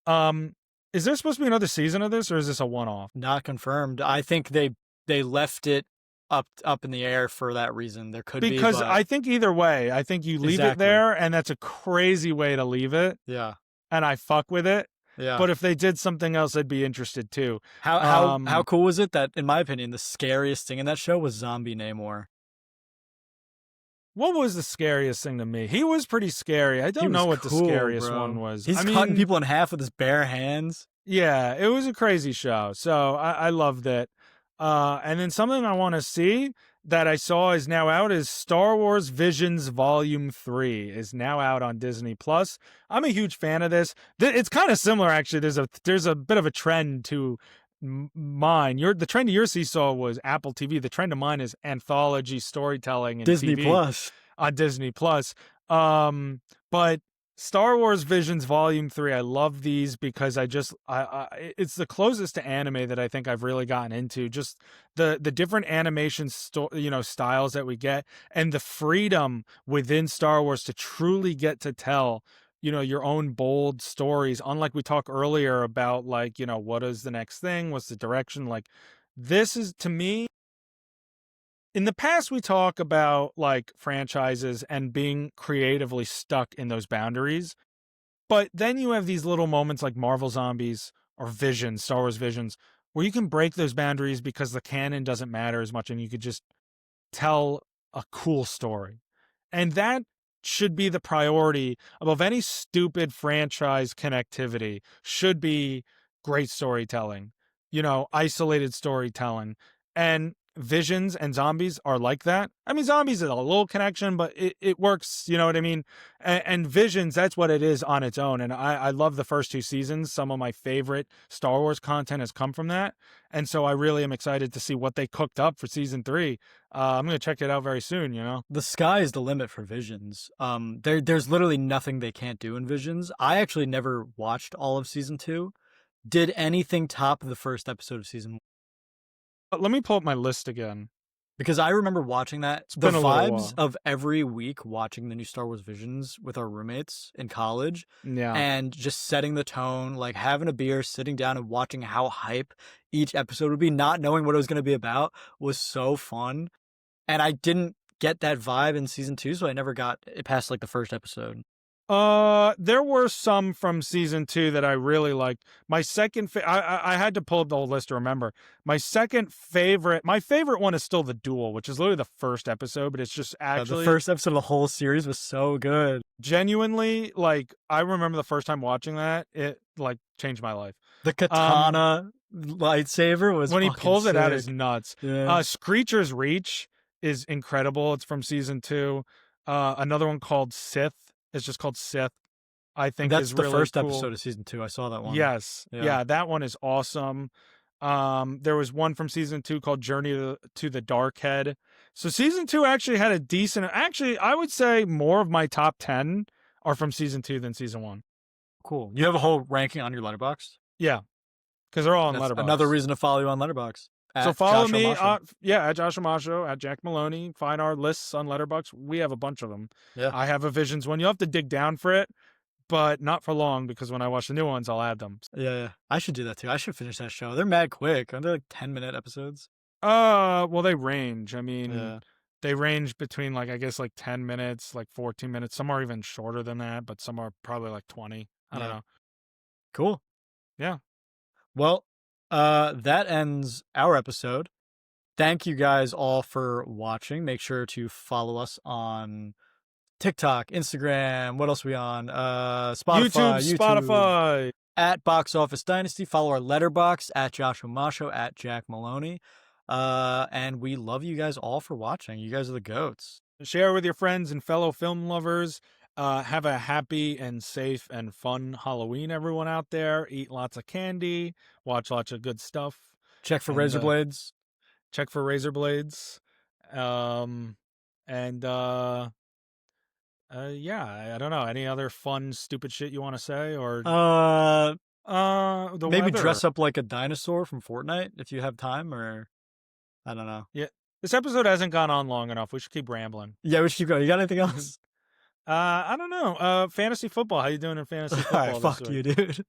Is there supposed to be another season of this or is this a one-off? Not confirmed. I think they left it up in the air for that reason. There could be, because I think either way, I think you leave it there, and that's a crazy way to leave it. Yeah, and I fuck with it. yeah. But if they did something else, I'd be interested too. How cool was it that, in my opinion, the scariest thing in that show was Zombie Namor? What was the scariest thing to me? He was pretty scary. I don't know what the scariest one was. He's cutting people in half with his bare hands. Yeah, it was a crazy show. So I loved it. And then something I want to see that I saw is now out is Star Wars Visions Volume 3 is now out on Disney Plus. I'm a huge fan of this. It's kind of similar, actually. There's a bit of a trend to mine. The trend of your seesaw was Apple TV. The trend of mine is anthology storytelling and Disney TV Plus. On Disney Plus. But Star Wars Visions Volume 3, I love these because it's the closest to anime that I think I've really gotten into. Just the different animation styles that we get and the freedom within Star Wars to truly get to tell your own bold stories. Unlike we talked earlier about like, what is the next thing? What's the direction? Like this is, to me, in the past, we talk about like franchises and being creatively stuck in those boundaries. But then you have these little moments like Marvel Zombies or Visions, Star Wars Visions, where you can break those boundaries because the canon doesn't matter as much and you could just tell a cool story. And that should be the priority above any stupid franchise connectivity. Should be great storytelling, isolated storytelling. And Visions and Zombies are like that. I mean, Zombies is a little connection, but it works, you know what I mean? And Visions, that's what it is on its own. And I love the first 2 seasons. Some of my favorite Star Wars content has come from that. And so I really am excited to see what they cooked up for season 3. I'm going to check it out very soon, The sky is the limit for Visions. There's literally nothing they can't do in Visions. I actually never watched all of season 2. Did anything top the first episode of season 1? Let me pull up my list again. Because I remember watching that. The vibes of every week watching the new Star Wars Visions with our roommates in college. Yeah. And just setting the tone, like having a beer, sitting down and watching how hype each episode would be, not knowing what it was going to be about, was so fun. And I didn't get that vibe in season 2, so I never got it past like the first episode. There were some from season 2 that I really liked. My second I had to pull up the whole list to remember. My favorite one is still The Duel, which is literally the first episode, but it's just The actually first episode of the whole series was so good. genuinely, like, I remember the first time watching that, it, like, changed my life. The katana lightsaber was When he fucking pulls it out is sick. nuts. Yeah. Screecher's Reach is incredible. It's from season 2. Another one called Sith. It's just called Sith. I think That's is the really first cool. episode of season 2. I saw that one. Yes. Yeah. Yeah, that one is awesome. There was one from season 2 called Journey to the Dark Head. So season 2 actually had a decent, actually, I would say more of my top 10 are from season 2 than season 1. Cool. You have a whole ranking on your Letterboxd? Yeah. Because they're all on That's Letterboxd. another reason to follow you on Letterboxd. So follow Joshua me, Masha. at Joshua Masho, at Jack Maloney. Find our lists on Letterboxd. We have a bunch of them. Yeah. I have a Visions one. You'll have to dig down for it, but not for long because when I watch the new ones, I'll add them. Yeah. I should do that too. I should finish that show. They're mad quick. Aren't they like 10-minute episodes? Well, they range. I mean, Yeah. they range between like, I guess, like 10 minutes, like 14 minutes. Some are even shorter than that, but some are probably like 20. I don't know. Cool. Yeah. Well, that ends our episode. Thank you guys all for watching. Make sure to follow us on TikTok, Instagram. What else are we on? Spotify, YouTube, Spotify. At Box Office Dynasty. Follow our Letterboxd at Joshua Masho, at Jack Maloney. And we love you guys all for watching. You guys are the goats. Share with your friends and fellow film lovers. Have a happy and safe and fun Halloween, everyone out there. Eat lots of candy. Watch lots of good stuff. Check for razor blades. Check for razor blades. Yeah, I don't know. Any other fun, stupid shit you want to say? Or maybe weather. dress up like a dinosaur from Fortnite if you have time, or I don't know. Yeah, this episode hasn't gone on long enough. We should keep rambling. Yeah, we should keep going. You got anything else? I don't know. Fantasy football. How you doing in fantasy football? All right, fuck you, dude.